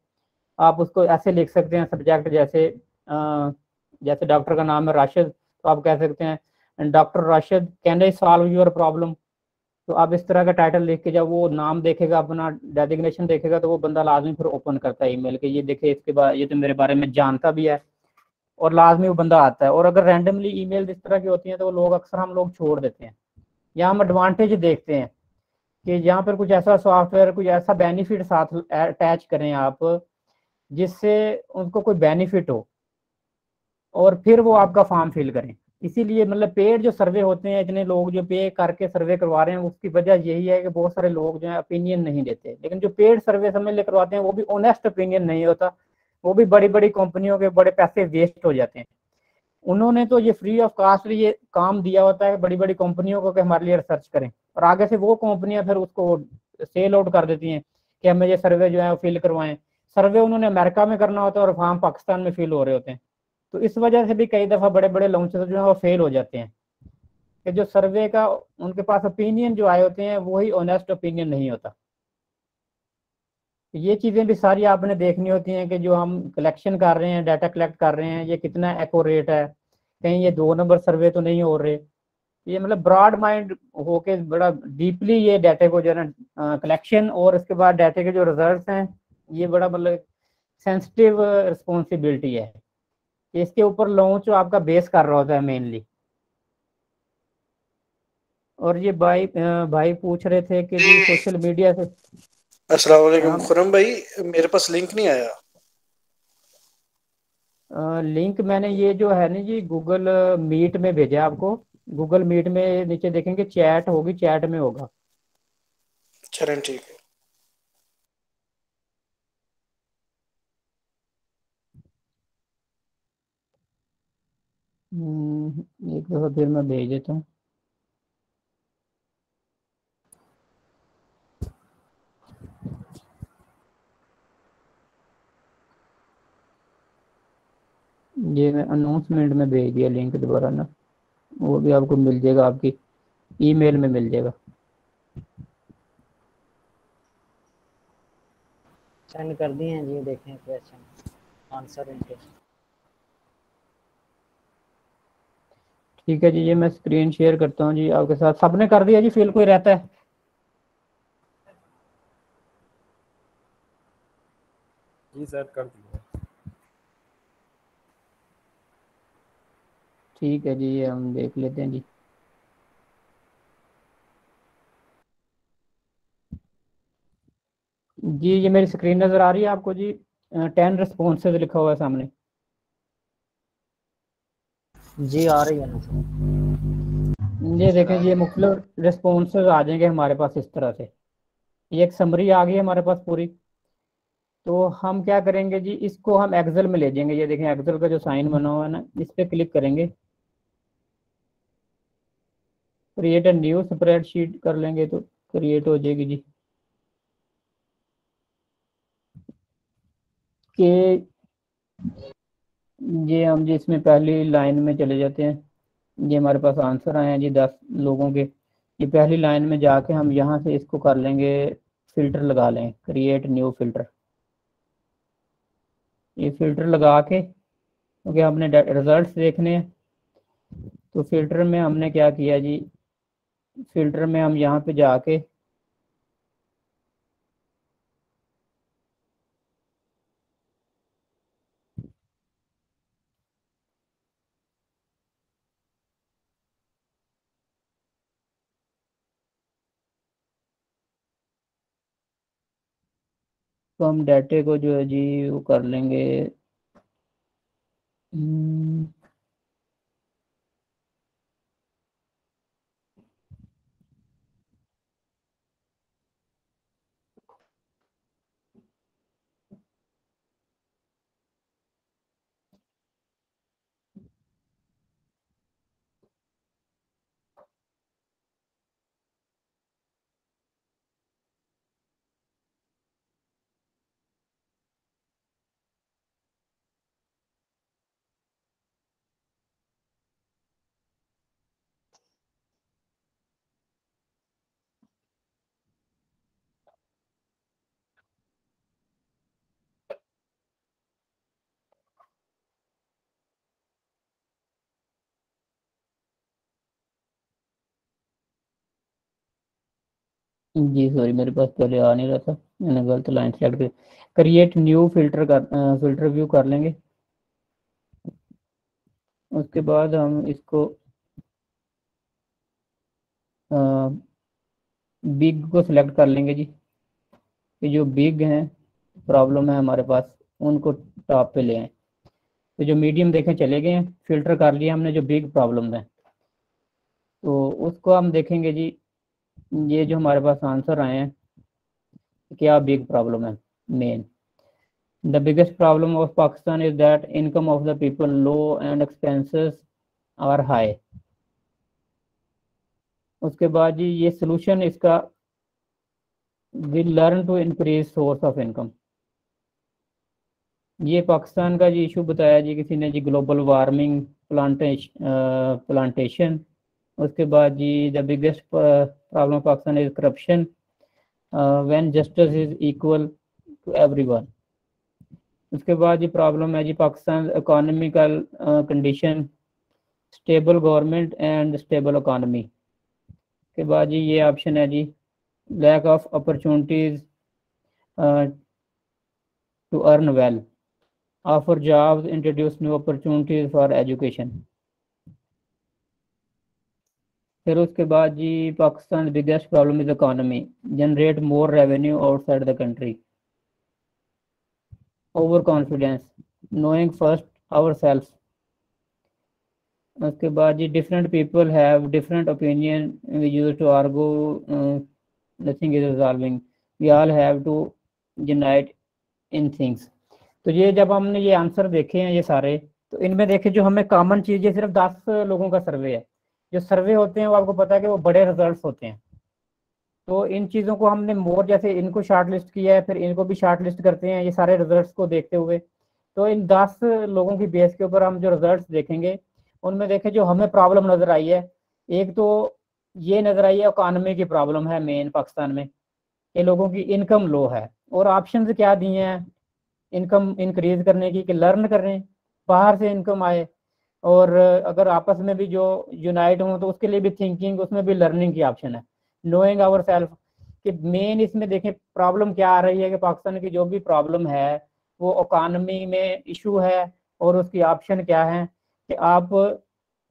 आप उसको ऐसे लिख सकते हैं सब्जेक्ट जैसे जैसे डॉक्टर का नाम है राशिद तो आप कह सकते हैं doctor Rashid can I solve your problem. तो आप इस तरह का टाइटल लिख के जब वो नाम देखेगा अपना डेजिग्नेशन देखेगा तो वो बंदा लाजमी फिर ओपन करता है ईमेल के, ये देखे इसके बाद ये तो मेरे बारे में जानता भी है, और लाजमी वो बंदा आता है। और अगर रैंडमली ईमेल इस तरह की होती हैं तो वो लोग अक्सर हम लोग छोड़ देते हैं। यहाँ हम एडवांटेज देखते हैं कि यहाँ पर कुछ ऐसा सॉफ्टवेयर कुछ ऐसा बेनिफिट साथ अटैच करें आप जिससे उनको कोई बेनिफिट हो और फिर वो आपका फॉर्म फिल करें। इसीलिए मतलब पेड जो सर्वे होते हैं, इतने लोग जो पे करके सर्वे करवा रहे हैं उसकी वजह यही है कि बहुत सारे लोग जो है ओपिनियन नहीं देते। लेकिन जो पेड सर्वे समझ ले करवाते हैं वो भी ऑनेस्ट ओपिनियन नहीं होता, वो भी बड़ी बड़ी कंपनियों के बड़े पैसे वेस्ट हो जाते हैं। उन्होंने तो ये फ्री ऑफ कास्ट ये काम दिया होता है बड़ी बड़ी कंपनियों को कि हमारे लिए रिसर्च करें, और आगे से वो कंपनियां फिर उसको सेल आउट कर देती हैं कि हमें ये सर्वे जो है फिल करवाएं। सर्वे उन्होंने अमेरिका में करना होता है और फॉर्म पाकिस्तान में फिल हो रहे होते हैं। तो इस वजह से भी कई दफ़ा बड़े बड़े लॉन्चेस जो है वो फेल हो जाते हैं कि जो सर्वे का उनके पास ओपिनियन जो आए होते हैं वही ऑनेस्ट ओपिनियन नहीं होता। ये चीज़ें भी सारी आपने देखनी होती हैं कि जो हम कलेक्शन कर रहे हैं, डाटा कलेक्ट कर रहे हैं, ये कितना एक्यूरेट है, कहीं ये 2 नंबर सर्वे तो नहीं हो रहे। ये मतलब ब्रॉड माइंड होके बड़ा डीपली ये डाटा को जो है ना कलेक्शन और उसके बाद डाटा के जो रिजल्ट्स हैं ये बड़ा मतलब सेंसिटिव रिस्पॉन्सिबिलिटी है। इसके ऊपर लॉन्च जो आपका बेस कर रहा होता है मेनली। और ये भाई पूछ रहे थे कि जी सोशल मीडिया से अस्सलाम वालेकुम हम खुरम भाई, मेरे पास लिंक नहीं आया। लिंक मैंने ये जो है ना जी गूगल मीट में भेजा आपको। गूगल मीट में नीचे देखेंगे चैट होगी, चैट में होगा। चलें ठीक है। एक दफ़ा फिर मैं भेज देता हूँ। ये मैं अनाउंसमेंट में भेज दिया लिंक दोबारा ना, वो भी आपको मिल जाएगा, आपकी ईमेल में मिल जाएगा। सेंड कर दिए हैं जी, देखें क्वेश्चन आंसर इनके। ठीक है जी, ये मैं स्क्रीन शेयर करता हूँ जी आपके साथ। सबने कर दिया जी फिल, कोई रहता है? जी सर कर दिया। ठीक है जी, ये हम देख लेते हैं जी। जी ये मेरी स्क्रीन नज़र आ रही है आपको जी? 10 रिस्पॉन्सेज लिखा हुआ है सामने। जी आ रही है ना सर। ये देखें जी, ये मुख्तलिफ रिस्पॉन्सेज आ जाएंगे हमारे पास इस तरह से। ये एक समरी आ गई है हमारे पास पूरी। तो हम क्या करेंगे जी, इसको हम एक्सेल में ले जाएंगे। ये देखें एक्सेल का जो साइन बना हुआ है ना, इस पर क्लिक करेंगे, क्रिएट अ न्यू स्प्रेडशीट कर लेंगे तो क्रिएट हो जाएगी जी। कि ये हम जी इसमें पहली लाइन में चले जाते हैं। ये हमारे पास आंसर आए हैं जी 10 लोगों के। ये पहली लाइन में जाके हम यहाँ से इसको कर लेंगे, फिल्टर लगा लें, क्रिएट न्यू फिल्टर। ये फिल्टर लगा के, क्योंकि हमने रिजल्ट्स देखने हैं, तो फिल्टर में हमने क्या किया जी, फिल्टर में हम यहाँ पे जाके तो हम डाटे को जो है जी वो कर लेंगे। जी सॉरी, मेरे पास पहले आ नहीं रहा था, मैंने गलत लाइन सेलेक्ट कर। क्रिएट न्यू फिल्टर कर, फिल्टर व्यू कर लेंगे। उसके बाद हम इसको बिग को सिलेक्ट कर लेंगे जी, कि जो बिग हैं प्रॉब्लम है हमारे पास, उनको टॉप पे ले आए। तो जो मीडियम देखें चले गए हैं, फिल्टर कर लिया हमने जो बिग प्रॉब्लम है, तो उसको हम देखेंगे जी। ये जो हमारे पास आंसर आए हैं, क्या बिग प्रॉब्लम है main. The biggest problem of Pakistan is that income of the people low and expenses are high. उसके बाद जी ये solution इसका, will learn to increase source of income। ये पाकिस्तान का जी इशू बताया जी किसी ने जी, ग्लोबल वार्मिंग, प्लांटेशन। उसके बाद जी the biggest problem of Pakistan is corruption when justice is equal to everyone. उसके बाद ये प्रॉब्लम है जी Pakistan economical condition, stable government and stable economy. के बाद जी ये ऑप्शन है जी lack of opportunities to earn well, offer jobs, introduce new opportunities for education. फिर उसके बाद जी Pakistan biggest problem is economy, generate more revenue outside the country, over confidence, knowing first our self. उसके बाद जी different people have different opinion, we use to argue, nothing is resolving, we all have to unite in things. तो ये जब हमने ये answer देखे हैं ये सारे, तो इनमें देखे जो हमें कॉमन चीज़, ये सिर्फ 10 लोगों का सर्वे है। जो सर्वे होते हैं वो आपको पता है कि वो बड़े रिजल्ट्स होते हैं। तो इन चीज़ों को हमने मोर, जैसे इनको शार्ट लिस्ट किया है, फिर इनको भी शार्ट लिस्ट करते हैं ये सारे रिजल्ट्स को देखते हुए। तो इन 10 लोगों की बेस के ऊपर हम जो रिजल्ट्स देखेंगे उनमें देखें जो हमें प्रॉब्लम नज़र आई है, एक तो ये नज़र आई है इकॉनमी की प्रॉब्लम है मेन पाकिस्तान में, कि लोगों की इनकम लो है, और ऑप्शंस क्या दिए हैं इनकम इंक्रीज करने की, कि लर्न करें, बाहर से इनकम आए, और अगर आपस में भी जो यूनाइट हों तो उसके लिए भी थिंकिंग, उसमें भी लर्निंग की ऑप्शन है, नोइंग आवर सेल्फ। कि मेन इसमें देखें प्रॉब्लम क्या आ रही है, कि पाकिस्तान की जो भी प्रॉब्लम है वो इकॉनमी में इशू है, और उसकी ऑप्शन क्या है कि आप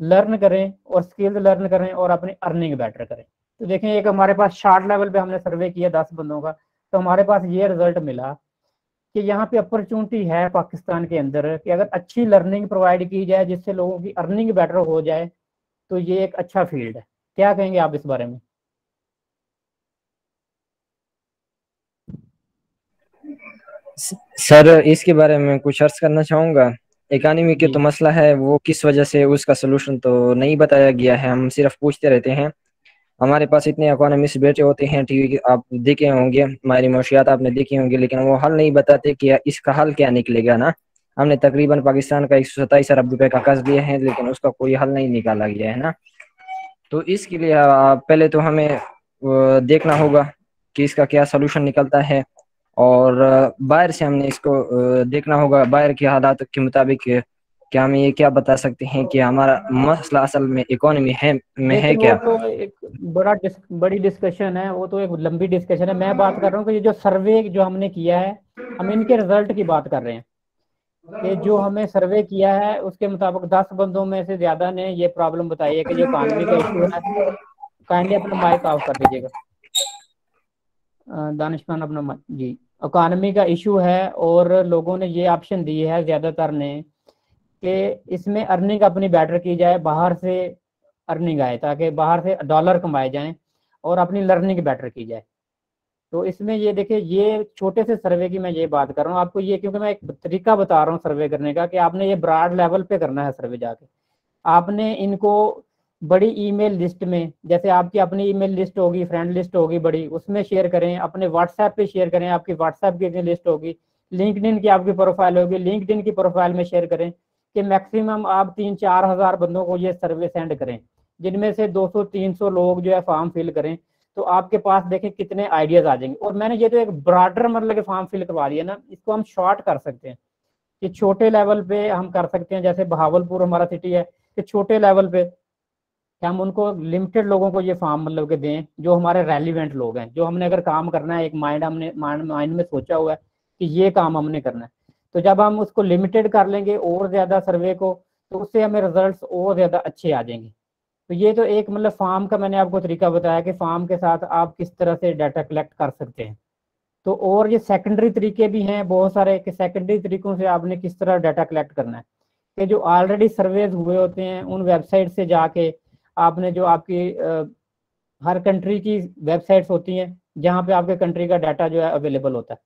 लर्न करें और स्किल्स लर्न करें और अपनी अर्निंग बेटर करें। तो देखें एक हमारे पास शार्ट लेवल पे हमने सर्वे किया 10 बंदों का, तो हमारे पास ये रिजल्ट मिला कि यहाँ पे अपॉर्चुनिटी है पाकिस्तान के अंदर, कि अगर अच्छी लर्निंग प्रोवाइड की जाए जिससे लोगों की अर्निंग बेटर हो जाए तो ये एक अच्छा फील्ड है। क्या कहेंगे आप इस बारे में? सर इसके बारे में कुछ अर्ज करना चाहूँगा। इकानमी के जी तो मसला है वो किस वजह से, उसका सोल्यूशन तो नहीं बताया गया है, हम सिर्फ पूछते रहते हैं। हमारे पास इतने इकोनॉमिस्ट बैठे होते हैं, टीवी आप देखे होंगे, हमारी मुंशियात आपने देखी होंगी, लेकिन वो हल नहीं बताते कि इसका हल क्या निकलेगा ना। हमने तकरीबन पाकिस्तान का 127 अरब रुपए का कर्ज लिया है, लेकिन उसका कोई हल नहीं निकाला गया है ना। तो इसके लिए पहले तो हमें देखना होगा कि इसका क्या सोल्यूशन निकलता है, और बाहर से हमने इसको देखना होगा, बाहर के हालात के मुताबिक क्या हम ये क्या बता सकते हैं कि हमारा मसला असल में इकोनॉमी है लेकिन वो क्या। तो एक बड़ी डिस्कशन है, वो तो एक लंबी डिस्कशन है। मैं बात कर रहा हूँ कि ये जो सर्वे जो हमने किया है, हम इनके रिजल्ट की बात कर रहे हैं, कि जो हमें सर्वे किया है उसके मुताबिक 10 बंदों में से ज्यादा ने ये प्रॉब्लम बताई है कि जो इकानमी का इशू है। काइंडली अपना माइक ऑफ कर दीजिएगा दानिशमान, अपना जी। इकानमी का इशू है और लोगों ने ये ऑप्शन दी है ज्यादातर ने, कि इसमें अर्निंग अपनी बेटर की जाए, बाहर से अर्निंग आए ताकि बाहर से डॉलर कमाए जाएं और अपनी लर्निंग बेटर की जाए। तो इसमें ये देखिए, ये छोटे से सर्वे की मैं ये बात कर रहा हूँ आपको, ये क्योंकि मैं एक तरीका बता रहा हूँ सर्वे करने का, कि आपने ये ब्रॉड लेवल पे करना है सर्वे जाके। आपने इनको बड़ी ईमेल लिस्ट में, जैसे आपकी अपनी ईमेल लिस्ट होगी, फ्रेंड लिस्ट होगी बड़ी, उसमें शेयर करें, अपने व्हाट्सएप पे शेयर करें, आपकी व्हाट्सएप की एक लिस्ट होगी, लिंक्डइन की आपकी प्रोफाइल होगी, लिंक्डइन की प्रोफाइल में शेयर करें, कि मैक्सिमम आप 3-4 हज़ार बंदों को ये सर्वे सेंड करें, जिनमें से 200-300 लोग जो है फॉर्म फिल करें। तो आपके पास देखें कितने आइडियाज आ जाएंगे। और मैंने ये तो एक ब्रॉडर मतलब कि फॉर्म फिल करवा दिया ना, इसको हम शॉर्ट कर सकते हैं कि छोटे लेवल पे हम कर सकते हैं। जैसे बहावलपुर हमारा सिटी है, कि छोटे लेवल पे कि हम उनको लिमिटेड लोगों को ये फॉर्म मतलब के दें जो हमारे रेलिवेंट लोग हैं, जो हमने अगर काम करना है, एक माइंड में सोचा हुआ है कि ये काम हमने करना है। तो जब हम उसको लिमिटेड कर लेंगे और ज्यादा सर्वे को, तो उससे हमें रिजल्ट्स और ज्यादा अच्छे आ जाएंगे। तो ये तो एक मतलब फार्म का मैंने आपको तरीका बताया कि फार्म के साथ आप किस तरह से डाटा कलेक्ट कर सकते हैं। तो और ये सेकेंडरी तरीके भी हैं बहुत सारे, कि सेकेंडरी तरीकों से आपने किस तरह डाटा कलेक्ट करना है, कि जो ऑलरेडी सर्वेज हुए होते हैं उन वेबसाइट से जाके आपने, जो आपकी हर कंट्री की वेबसाइट्स होती हैं जहाँ पे आपके कंट्री का डाटा जो है अवेलेबल होता है।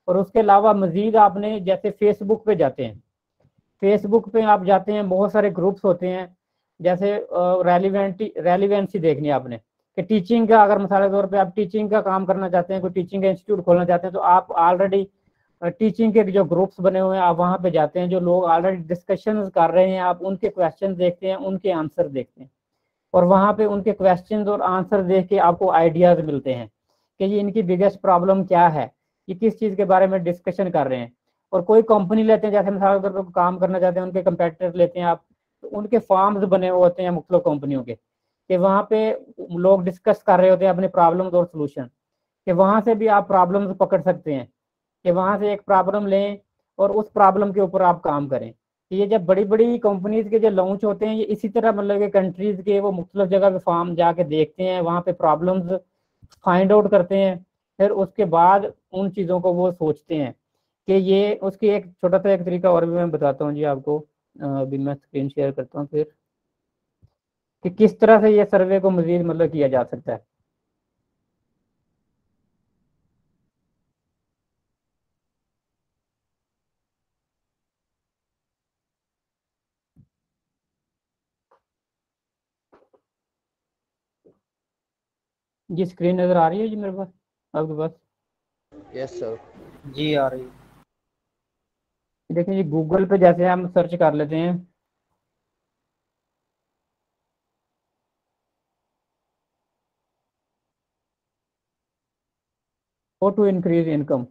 और उसके अलावा मजीद आपने जैसे फेसबुक पे जाते हैं, फेसबुक पे आप जाते हैं, बहुत सारे ग्रुप्स होते हैं, जैसे रेलिवेंसी देखनी है आपने, कि टीचिंग का, अगर मिसाल के तौर पे आप टीचिंग का काम करना चाहते हैं, कोई टीचिंग का इंस्टीट्यूट खोलना चाहते हैं, तो आप ऑलरेडी टीचिंग के जो ग्रुप्स बने हुए हैं आप वहाँ पे जाते हैं, जो लोग ऑलरेडी डिस्कशन कर रहे हैं, आप उनके क्वेश्चन देखते हैं, उनके आंसर देखते हैं, और वहाँ पे उनके क्वेश्चन और आंसर देख के आपको आइडियाज मिलते हैं कि ये इनकी बिगेस्ट प्रॉब्लम क्या है, ये किस चीज़ के बारे में डिस्कशन कर रहे हैं। और कोई कंपनी लेते हैं, जैसे मिसाल अगर काम करना चाहते हैं, उनके कंपेटिटर लेते हैं आप, तो उनके फार्म्स बने हुए होते हैं मुख्तलिफ कंपनियों के, कि वहाँ पे लोग डिस्कस कर रहे होते हैं अपने प्रॉब्लम्स और सोल्यूशन, कि वहाँ से भी आप प्रॉब्लम्स पकड़ सकते हैं, कि वहाँ से एक प्रॉब्लम लें और उस प्रॉब्लम के ऊपर आप काम करें। ये जब बड़ी बड़ी कंपनीज के जो लॉन्च होते हैं, ये इसी तरह मतलब कि कंट्रीज के वो मुख्तलिफ जगह पे फार्म जाके देखते हैं, वहाँ पे प्रॉब्लम्स फाइंड आउट करते हैं, फिर उसके बाद उन चीज़ों को वो सोचते हैं। कि ये उसकी एक छोटा सा एक तरीका और भी मैं बताता हूँ जी आपको, अभी मैं स्क्रीन शेयर करता हूँ फिर, कि किस तरह से ये सर्वे को मजीद मतलब किया जा सकता है। जी स्क्रीन नज़र आ रही है जी मेरे पास, आपके पास? Yes sir. जी आ रही है। देखिए जी गूगल पे जैसे हम सर्च कर लेते हैं, हाउ टू इंक्रीज इनकम,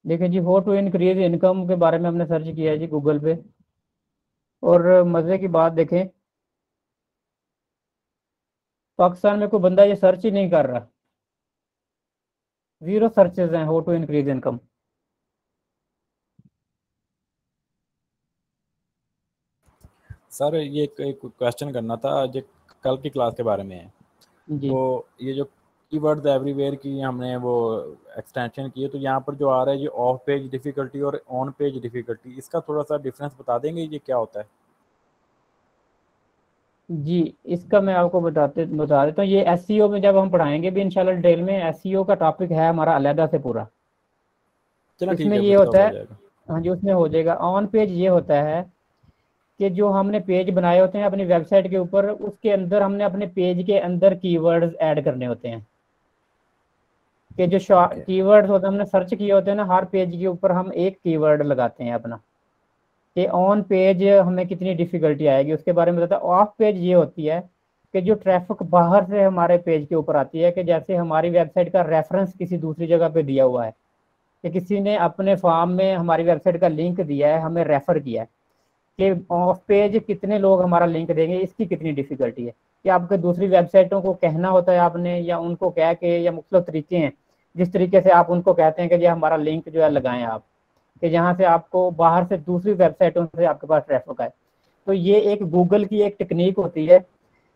देखिए जी हाउ टू इंक्रीज इनकम के बारे में हमने सर्च किया है जी गूगल पे, और मजे की बात देखें, पाकिस्तान में कोई बंदा ये सर्च ही नहीं कर रहा, 0 सर्चेज हैं how to increase income. Sir ये एक क्वेश्चन करना था, जो कल की क्लास के बारे में है। जी तो ये जो कीवर्ड्स एवरीवेयर की हमने वो एक्सटेंशन की है, तो यहाँ पर जो आ रहा है ये ऑफ पेज डिफिकल्टी और ऑन पेज डिफिकल्टी, इसका थोड़ा सा डिफरेंस बता देंगे ये क्या होता है? जी, इसका मैं आपको बता देता हूँ। ये एसईओ में जब हम पढ़ाएंगे भी इंशाल्लाह डिटेल में, एसईओ का टॉपिक है हमारा अलहदा से पूरा। चलो ठीक इसमें है, ये फिर तो होता हो है, जाएगा। हाँ जी उसमें हो जाएगा। ऑन पेज ये होता है कि जो हमने पेज बनाए होते हैं अपनी वेबसाइट के ऊपर, उसके अंदर हमने अपने पेज के अंदर कीवर्ड्स ऐड करने होते हैं, कि जो कीवर्ड्स होते हैं हमने सर्च किए होते हैं ना, हर पेज के ऊपर हम एक कीवर्ड लगाते हैं अपना, कि ऑन पेज हमें कितनी डिफिकल्टी आएगी उसके बारे में बताता है। ऑफ पेज ये होती है कि जो ट्रैफिक बाहर से हमारे पेज के ऊपर आती है, कि जैसे हमारी वेबसाइट का रेफरेंस किसी दूसरी जगह पे दिया हुआ है, कि किसी ने अपने फॉर्म में हमारी वेबसाइट का लिंक दिया है, हमें रेफर किया है, कि ऑफ पेज कितने लोग हमारा लिंक देंगे, इसकी कितनी डिफिकल्टी है। कि आपके दूसरी वेबसाइटों को कहना होता है आपने, या उनको कह के, या मुख्तलिफ तरीके हैं जिस तरीके से आप उनको कहते हैं कि ये हमारा लिंक जो है लगाएं आप, कि जहाँ से आपको बाहर से दूसरी वेबसाइटों से आपके पास ट्रैफिक आए। तो ये एक गूगल की एक टेक्निक होती है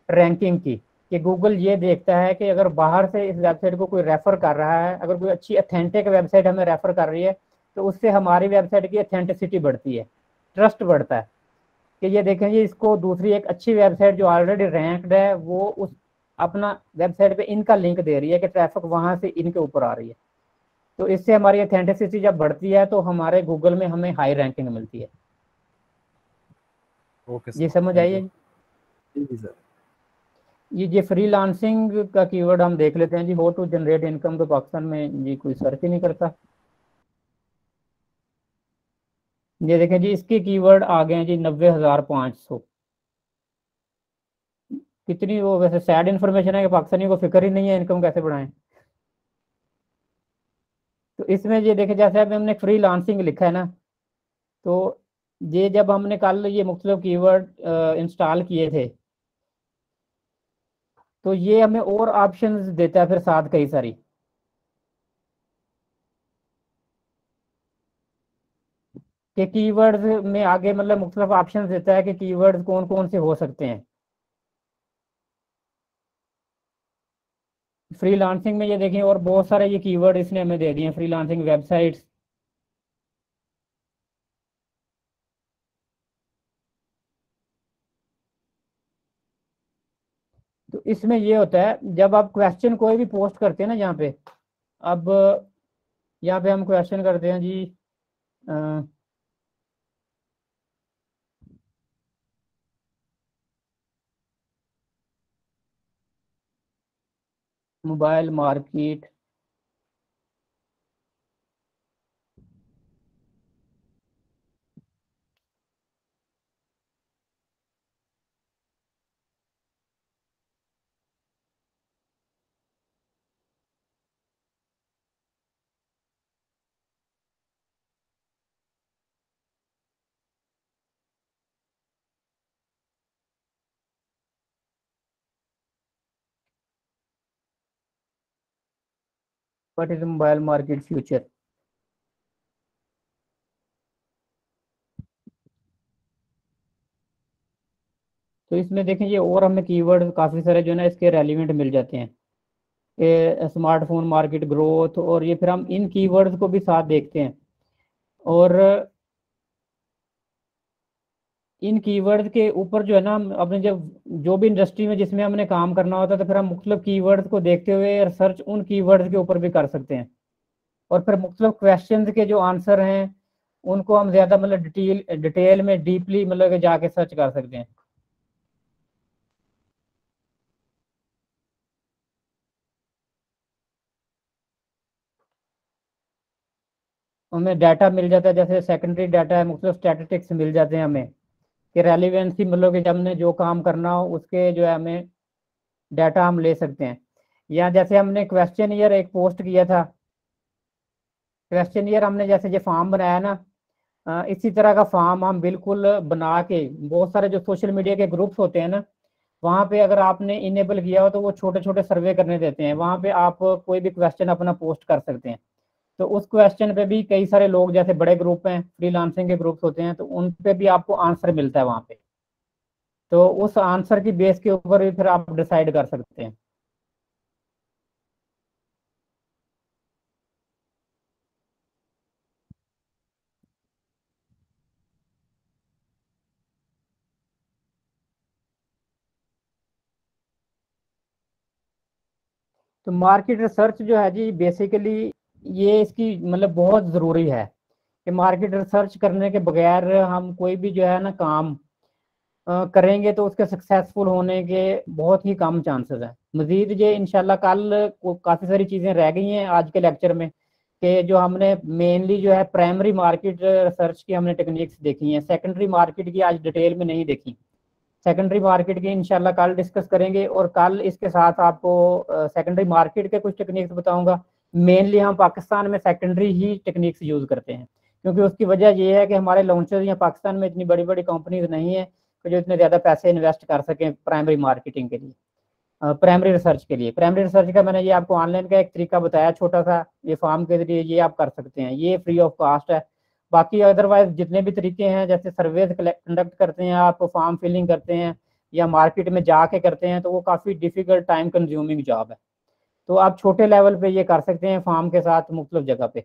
रैंकिंग की, कि गूगल ये देखता है कि अगर बाहर से इस वेबसाइट को कोई रेफर कर रहा है, अगर कोई अच्छी अथेंटिक वेबसाइट हमें रेफर कर रही है, तो उससे हमारी वेबसाइट की अथेंटिसिटी बढ़ती है, ट्रस्ट बढ़ता है, कि ये देखेंगे इसको दूसरी एक अच्छी वेबसाइट जो ऑलरेडी रैंक्ड है वो उस अपना वेबसाइट पे इनका लिंक दे रही है, कि ट्रैफिक वहां से इनके ऊपर आ रही है। तो इससे हमारी अथेंटिसिटी जब बढ़ती है तो हमारे गूगल में हमें हाई रैंकिंग मिलती है। ओके ये सर, समझ थैंक आई यू। है? जी सर। ये फ्रीलांसिंग का कीवर्ड हम देख लेते हैं जी, हाउ टू जनरेट इनकम, तो पाकिस्तान में जी कोई सर्च ही नहीं करता। ये देखें जी इसके कीवर्ड आ गए हैं जी 90,500। कितनी वो वैसे सैड इन्फॉर्मेशन है कि पाकिस्तानियों को फिक्र ही नहीं है इनकम कैसे बढ़ाएं। तो इसमें ये देखें, जैसे अभी हमने फ्रीलांसिंग लिखा है ना, तो ये जब हमने कल ये मुख्तलिफ कीवर्ड इंस्टॉल किए थे, तो ये हमें और ऑप्शंस देता है फिर साथ कई सारी, कि कीवर्ड्स में आगे मतलब मुख्तलिफ ऑप्शंस देता है कि कीवर्ड्स कौन कौन से हो सकते हैं। फ्रीलांसिंग में ये देखें और बहुत सारे ये कीवर्ड इसने हमें दे दिए हैं, फ्रीलांसिंग वेबसाइट्स। तो इसमें ये होता है जब आप क्वेश्चन कोई भी पोस्ट करते हैं ना, यहाँ पे अब यहाँ पे हम क्वेश्चन करते हैं जी mobile market, what is mobile market future. तो इसमें देखें ये और हमें कीवर्ड काफ़ी सारे जो है ना इसके रेलिवेंट मिल जाते हैं, कि स्मार्टफोन मार्केट ग्रोथ, और ये फिर हम इन कीवर्ड्स को भी साथ देखते हैं। और इन कीवर्ड्स के ऊपर जो है ना हम अपने जब जो भी इंडस्ट्री में जिसमें हमने काम करना होता है, तो फिर हम मुख्तलिफ कीवर्ड्स को देखते हुए रिसर्च उन कीवर्ड्स के ऊपर भी कर सकते हैं, और फिर मुख्तलिफ क्वेश्चंस के जो आंसर हैं उनको हम ज़्यादा मतलब डिटेल में डीपली मतलब जाके सर्च कर सकते हैं। हमें डाटा मिल जाता है, जैसे सेकेंडरी डाटा है, मुख्तलिफ स्टैटिस्टिक्स मिल जाते हैं हमें कि रेलिवेंसी मतलब कि जब हमने जो काम करना हो उसके जो है हमें डाटा हम ले सकते हैं। या जैसे हमने क्वेश्चन ईयर एक पोस्ट किया था, क्वेश्चन ईयर हमने जैसे ये फॉर्म बनाया ना, इसी तरह का फॉर्म हम बिल्कुल बना के, बहुत सारे जो सोशल मीडिया के ग्रुप्स होते हैं ना, वहाँ पे अगर आपने इनेबल किया हो तो वो छोटे छोटे सर्वे करने देते हैं, वहाँ पे आप कोई भी क्वेश्चन अपना पोस्ट कर सकते हैं। तो उस क्वेश्चन पे भी कई सारे लोग, जैसे बड़े ग्रुप हैं, फ्रीलांसिंग के ग्रुप्स होते हैं, तो उन पे भी आपको आंसर मिलता है वहाँ पे। तो उस आंसर की बेस के ऊपर भी फिर आप डिसाइड कर सकते हैं। तो मार्केट रिसर्च जो है जी, बेसिकली ये इसकी मतलब बहुत ज़रूरी है कि मार्केट रिसर्च करने के बगैर हम कोई भी जो है ना काम करेंगे तो उसके सक्सेसफुल होने के बहुत ही कम चांसेस हैं। मजीद ये इंशाल्लाह कल काफ़ी सारी चीज़ें रह गई हैं आज के लेक्चर में, कि जो हमने मेनली जो है प्राइमरी मार्केट रिसर्च की हमने टेक्निक्स देखी हैं, सेकेंडरी मार्केट की आज डिटेल में नहीं देखी। सेकेंडरी मार्केट की इंशाल्लाह कल डिस्कस करेंगे, और कल इसके साथ आपको सेकेंडरी मार्केट के कुछ टेक्निक्स बताऊंगा। मेनली हम पाकिस्तान में सेकेंडरी ही टेक्निक्स यूज़ करते हैं, क्योंकि उसकी वजह ये है कि हमारे लॉन्चर्स या पाकिस्तान में इतनी बड़ी बड़ी कंपनीज नहीं है कि जो इतने ज़्यादा पैसे इन्वेस्ट कर सकें प्राइमरी मार्केटिंग के लिए, प्राइमरी रिसर्च के लिए। प्राइमरी रिसर्च का मैंने ये आपको ऑनलाइन का एक तरीका बताया छोटा सा, ये फॉर्म के जरिए ये आप कर सकते हैं, ये फ्री ऑफ कॉस्ट है। बाकी अदरवाइज जितने भी तरीके हैं, जैसे सर्वे कंडक्ट करते हैं आप, फॉर्म फिलिंग करते हैं या मार्केट में जाके करते हैं, तो वो काफ़ी डिफिकल्ट टाइम कंज्यूमिंग जॉब है। तो आप छोटे लेवल पे ये कर सकते हैं फॉर्म के साथ मुख्तलिफ जगह पे।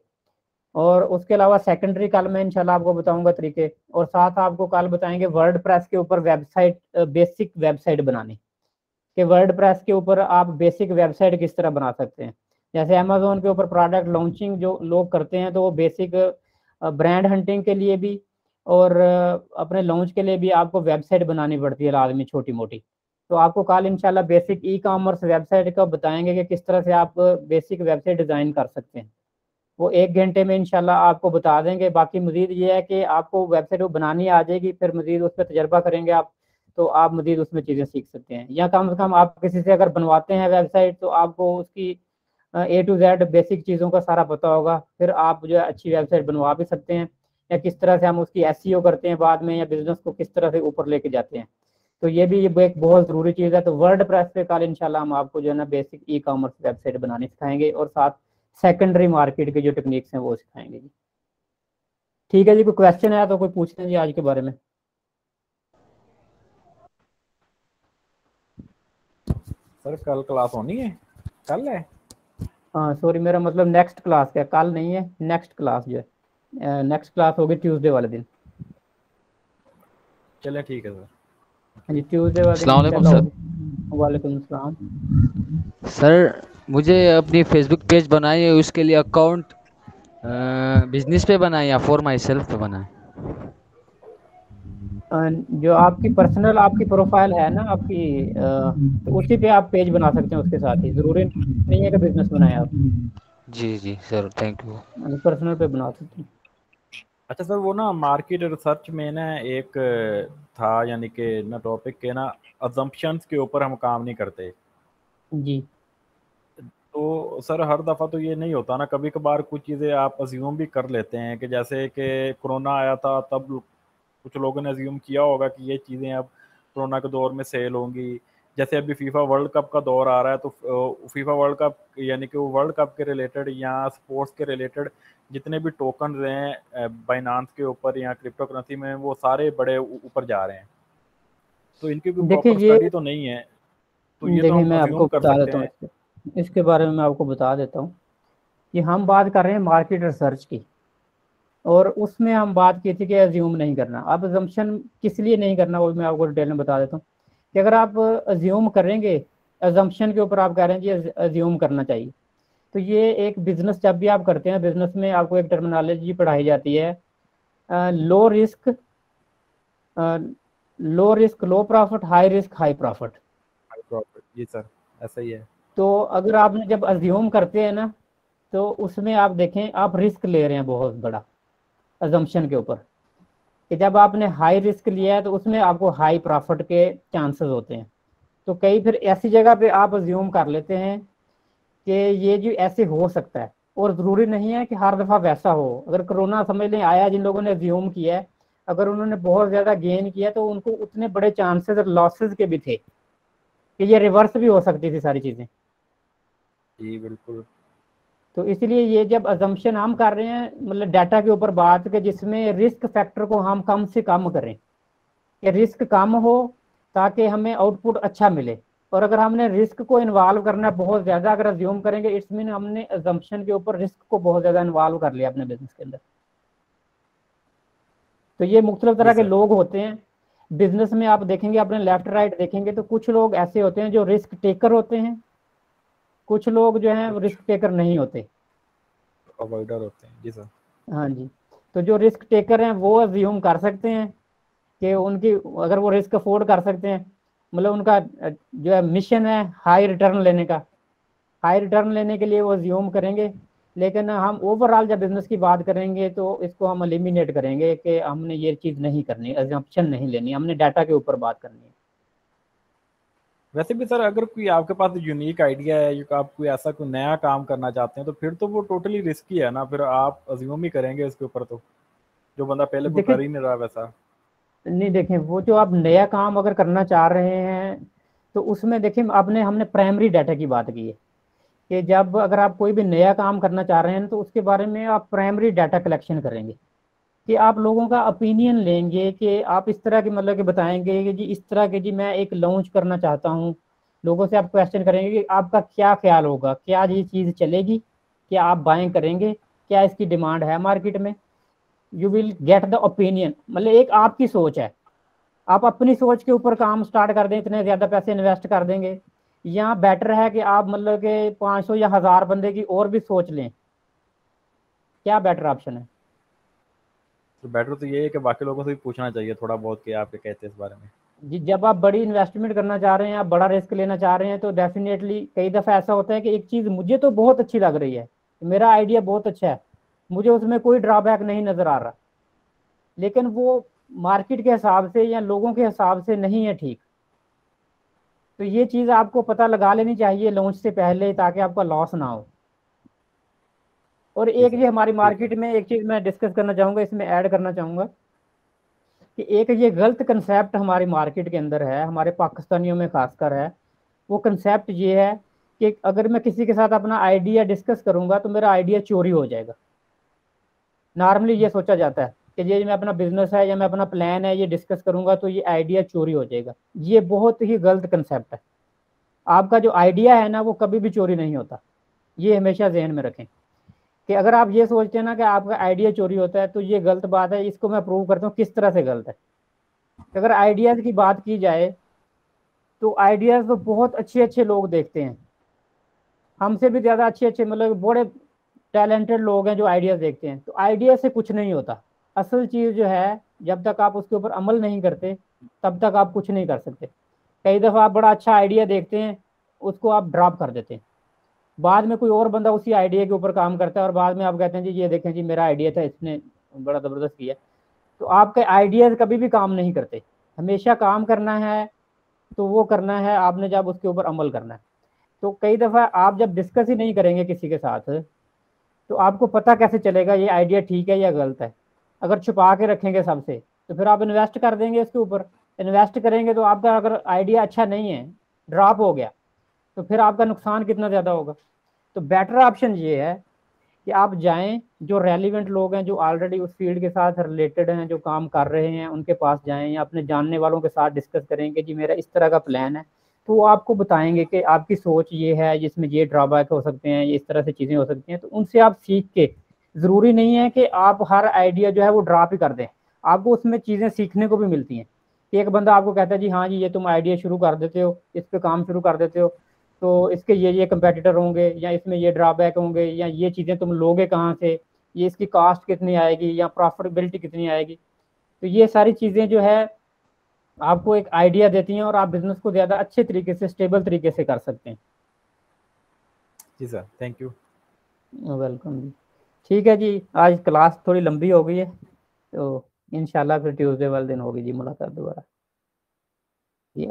और उसके अलावा सेकेंडरी कल मैं इंशाल्लाह आपको बताऊंगा तरीके, और साथ आपको कल बताएंगे वर्ड प्रेस के ऊपर वेबसाइट, बेसिक वेबसाइट बनाने कि वर्ड प्रेस के ऊपर आप बेसिक वेबसाइट किस तरह बना सकते हैं। जैसे अमेजोन के ऊपर प्रोडक्ट लॉन्चिंग जो लोग करते हैं, तो वो बेसिक ब्रांड हंटिंग के लिए भी और अपने लॉन्च के लिए भी आपको वेबसाइट बनानी पड़ती है लाजमी, छोटी मोटी। तो आपको कल इंशाल्लाह बेसिक ई कॉमर्स वेबसाइट का बताएंगे कि किस तरह से आप बेसिक वेबसाइट डिज़ाइन कर सकते हैं। वो 1 घंटे में इंशाल्लाह आपको बता देंगे। बाकी मजीद ये है कि आपको वेबसाइट वो बनानी आ जाएगी, फिर मजीद उस पर तजर्बा करेंगे आप, तो आप मजीद उसमें चीज़ें सीख सकते हैं। या कम से कम आप किसी से अगर बनवाते हैं वेबसाइट, तो आपको उसकी A to Z बेसिक चीज़ों का सारा पता होगा, फिर आप जो है अच्छी वेबसाइट बनवा भी सकते हैं। या किस तरह से हम उसकी SEO करते हैं बाद में, या बिजनेस को किस तरह से ऊपर लेके जाते हैं, तो ये भी एक बहुत ज़रूरी चीज़ है। तो वर्ड प्रेस पे कल इंशाल्लाह हम आपको जो है ना बेसिक ई कॉमर्स वेबसाइट बनानी सिखाएंगे, और साथ सेकेंडरी मार्केट के जो टेक्निक्स हैं वो सिखाएंगे जी। ठीक है जी, कोई क्वेश्चन है तो कोई पूछ लें जी आज के बारे में। सर कल क्लास होनी है? कल है? हाँ सॉरी, मेरा मतलब नेक्स्ट क्लास का, कल नहीं है, नेक्स्ट क्लास जो है, नेक्स्ट क्लास होगी ट्यूसडे वाले दिन। चले ठीक है सर। हाँ जी, ट्यूसडे वाले दिन अस्सलाम वालेकुम इंशाल्लाह सर। होगी। वालेकुम अस्सलाम। सर मुझे अपनी फेसबुक पेज बनाई है, उसके लिए अकाउंट बिजनेस पे बनाए या फॉर माई सेल्फ पे बनाए? जो आपकी पर्सनल आपकी प्रोफाइल है ना आपकी, तो उसी पे आप पेज बना सकते हैं, उसके साथ ही ज़रूरी नहीं है कि बिजनेस बनाए आप, जी जी सर, थैंक यू। पर्सनल पे बना सकते हैं। अच्छा सर, वो ना मार्केट रिसर्च में ना एक था, यानी कि ना टॉपिक के ना अजम्पशंस के ऊपर हम काम नहीं करते। जी तो सर हर दफ़ा तो ये नहीं होता ना, कभी कभार कुछ चीज़ें आप अज्यूम भी कर लेते हैं कि जैसे कि कोरोना आया था तब कुछ लोगों ने अज्यूम किया होगा कि ये चीज़ें अब कोरोना के दौर में सेल होंगी। जैसे अभी फीफा वर्ल्ड कप का दौर आ रहा है, तो फीफा वर्ल्ड कप यानी कि वो वर्ल्ड कप के रिलेटेड या स्पोर्ट्स के रिलेटेड जितने भी टोकन हैं बाइनांस के ऊपर या क्रिप्टो करेंसी में, वो सारे बड़े ऊपर जा रहे हैं। तो इनकी कोई देखिए प्रॉपर ये, स्टडी तो नहीं है, तो ये तो देखिए हम मैं अज्यूम आपको कर बता सकते देता हूँ, हैं। इसके बारे में मैं आपको बता देता हूँ कि हम बात कर रहे हैं मार्केट रिसर्च की, और उसमें हम बात की थी कि अज्यूम नहीं करना। अब अजम्पशन किस लिए नहीं करना वो मैं आपको डिटेल में बता देता हूँ कि अगर आप अज्यूम करेंगे, अजम्पशन के ऊपर आप कह रहे हैं जी अज्यूम करना चाहिए, तो ये एक बिजनेस जब भी आप करते हैं, बिजनेस में आपको एक टर्मिनोलॉजी पढ़ाई जाती है low risk low profit, high risk high profit. High profit, जी सर, ऐसा ही है। तो अगर आपने जब अज्यूम करते हैं ना, तो उसमें आप देखें आप रिस्क ले रहे हैं बहुत बड़ा अजम्पशन के ऊपर, कि जब आपने हाई रिस्क लिया है तो उसमें आपको हाई प्रॉफिट के चांसेस होते हैं। तो कई फिर ऐसी जगह पे आप अज्यूम कर लेते हैं कि ये जो ऐसे हो सकता है, और ज़रूरी नहीं है कि हर दफ़ा वैसा हो। अगर कोरोना समझ लें आया, जिन लोगों ने अज्यूम किया है, अगर उन्होंने बहुत ज़्यादा गेन किया तो उनको उतने बड़े चांसेस और लॉसेस के भी थे कि ये रिवर्स भी हो सकती थी सारी चीज़ें। जी बिल्कुल। तो इसलिए ये जब अजम्पशन हम कर रहे हैं, मतलब डाटा के ऊपर बात के, जिसमें रिस्क फैक्टर को हम कम से कम करें, कि रिस्क कम हो ताकि हमें आउटपुट अच्छा मिले। और अगर हमने रिस्क को इन्वॉल्व करना बहुत ज़्यादा अगर अज्यूम करेंगे, इट्स मीन हमने अजम्पशन के ऊपर रिस्क को बहुत ज़्यादा इन्वॉल्व कर लिया अपने बिजनेस के अंदर। तो ये मुख्तलिफ तरह के लोग होते हैं बिजनेस में। आप देखेंगे, अपने लेफ्ट राइट देखेंगे तो कुछ लोग ऐसे होते हैं जो रिस्क टेकर होते हैं, कुछ लोग जो हैं रिस्क टेकर नहीं होते, अवॉइडर होते हैं। जी सर। हाँ जी। तो जो रिस्क टेकर हैं वो अज्यूम कर सकते हैं कि उनकी, अगर वो रिस्क अफोर्ड कर सकते हैं, मतलब उनका जो है मिशन है हाई रिटर्न लेने का, हाई रिटर्न लेने के लिए वो अज्यूम करेंगे। लेकिन हम ओवरऑल जब बिजनेस की बात करेंगे तो इसको हम एलिमिनेट करेंगे कि हमने ये चीज़ नहीं करनी, अजम्पशन नहीं लेनी, हमने डाटा के ऊपर बात करनी है। वैसे भी सर, अगर कोई आपके पास यूनिक आइडिया है, या आप कोई ऐसा कोई नया काम करना चाहते हैं, तो फिर तो वो टोटली रिस्की है ना, फिर आप अज्यूम ही करेंगे उसके ऊपर, तो जो बंदा पहले कोई कर ही नहीं रहा वैसा। नहीं देखें, वो जो आप नया काम अगर करना चाह रहे हैं तो उसमें देखें आपने हमने प्राइमरी डाटा की बात की है कि जब अगर आप कोई भी नया काम करना चाह रहे हैं तो उसके बारे में आप प्राइमरी डाटा कलेक्शन करेंगे, कि आप लोगों का ओपिनियन लेंगे, कि आप इस तरह के मतलब कि बताएंगे कि जी इस तरह के जी मैं एक लॉन्च करना चाहता हूँ। लोगों से आप क्वेश्चन करेंगे कि आपका क्या ख्याल होगा, क्या ये चीज़ चलेगी, क्या आप बाइंग करेंगे, क्या इसकी डिमांड है मार्केट में। You will get the opinion, मतलब एक आपकी सोच है, आप अपनी सोच के ऊपर काम स्टार्ट कर दें, इतने ज़्यादा पैसे इन्वेस्ट कर देंगे, या बेटर है कि आप मतलब कि 500 या 1000 बंदे की और भी सोच लें, क्या बेटर ऑप्शन है? तो बेटर तो ये है कि बाकी लोगों से भी पूछना चाहिए थोड़ा बहुत कि आप क्या कहते हैं इस बारे में। जी, जब आप बड़ी इन्वेस्टमेंट करना चाह रहे हैं, आप बड़ा रिस्क लेना चाह रहे हैं, तो डेफिनेटली कई दफ़ा ऐसा होता है कि एक चीज़ मुझे तो बहुत अच्छी लग रही है, मेरा आइडिया बहुत अच्छा है, मुझे उसमें कोई ड्रॉबैक नहीं नज़र आ रहा, लेकिन वो मार्केट के हिसाब से या लोगों के हिसाब से नहीं है ठीक। तो ये चीज़ आपको पता लगा लेनी चाहिए लॉन्च से पहले, ताकि आपका लॉस ना हो। और एक ये हमारी मार्केट में एक चीज़ मैं डिस्कस करना चाहूँगा, इसमें ऐड करना चाहूँगा कि एक ये गलत कंसेप्ट हमारी मार्केट के अंदर है, हमारे पाकिस्तानियों में खासकर है। वो कंसेप्ट ये है कि अगर मैं किसी के साथ अपना आइडिया डिस्कस करूँगा तो मेरा आइडिया चोरी हो जाएगा। नॉर्मली ये सोचा जाता है कि ये मैं अपना बिजनेस है या मैं अपना प्लान है ये डिस्कस करूँगा तो ये आइडिया चोरी हो जाएगा। ये बहुत ही गलत कंसेप्ट है। आपका जो आइडिया है ना वो कभी भी चोरी नहीं होता, ये हमेशा जहन में रखें। कि अगर आप ये सोचते हैं ना कि आपका आइडिया चोरी होता है तो ये गलत बात है। इसको मैं प्रूव करता हूँ किस तरह से गलत है। अगर आइडियाज़ की बात की जाए तो आइडियाज़ तो बहुत अच्छे अच्छे लोग देखते हैं, हमसे भी ज़्यादा अच्छे अच्छे, मतलब बड़े टैलेंटेड लोग हैं जो आइडियाज़ देखते हैं। तो आइडिया से कुछ नहीं होता। असल चीज़ जो है, जब तक आप उसके ऊपर अमल नहीं करते तब तक आप कुछ नहीं कर सकते। कई दफ़ा आप बड़ा अच्छा आइडिया देखते हैं, उसको आप ड्रॉप कर देते हैं, बाद में कोई और बंदा उसी आइडिया के ऊपर काम करता है और बाद में आप कहते हैं जी ये देखें जी मेरा आइडिया था, इसने बड़ा ज़बरदस्त किया। तो आपके आइडियाज़ कभी भी काम नहीं करते। हमेशा काम करना है तो वो करना है आपने जब उसके ऊपर अमल करना है। तो कई दफ़ा आप जब डिस्कस ही नहीं करेंगे किसी के साथ तो आपको पता कैसे चलेगा ये आइडिया ठीक है या गलत है। अगर छुपा के रखेंगे सबसे तो फिर आप इन्वेस्ट कर देंगे इसके ऊपर। इन्वेस्ट करेंगे तो आपका अगर आइडिया अच्छा नहीं है, ड्रॉप हो गया, तो फिर आपका नुकसान कितना ज़्यादा होगा। तो बेटर ऑप्शन ये है कि आप जाएं, जो रेलिवेंट लोग हैं, जो ऑलरेडी उस फील्ड के साथ रिलेटेड हैं, जो काम कर रहे हैं, उनके पास जाएं या अपने जानने वालों के साथ डिस्कस करें कि जी मेरा इस तरह का प्लान है। तो वो आपको बताएंगे कि आपकी सोच ये है, जिसमें ये ड्रॉबैक हो सकते हैं, ये इस तरह से चीज़ें हो सकती हैं। तो उनसे आप सीख के, ज़रूरी नहीं है कि आप हर आइडिया जो है वो ड्रॉप ही कर दें, आपको उसमें चीज़ें सीखने को भी मिलती हैं। कि एक बंदा आपको कहता है जी हाँ जी ये तुम आइडिया शुरू कर देते हो, इस पर काम शुरू कर देते हो, तो इसके ये कंपेटिटर होंगे या इसमें ये ड्रॉबैक होंगे या ये चीज़ें तुम लोगे कहाँ से, ये इसकी कॉस्ट कितनी आएगी या प्रॉफिटेबिलिटी कितनी आएगी। तो ये सारी चीज़ें जो है आपको एक आइडिया देती हैं और आप बिजनेस को ज़्यादा अच्छे तरीके से, स्टेबल तरीके से कर सकते हैं। जी सर, थैंक यू। वेलकम जी। ठीक है जी, आज क्लास थोड़ी लंबी हो गई है, तो इंशाल्लाह फिर ट्यूसडे वाले दिन होगी जी मुलाकात दोबारा जी।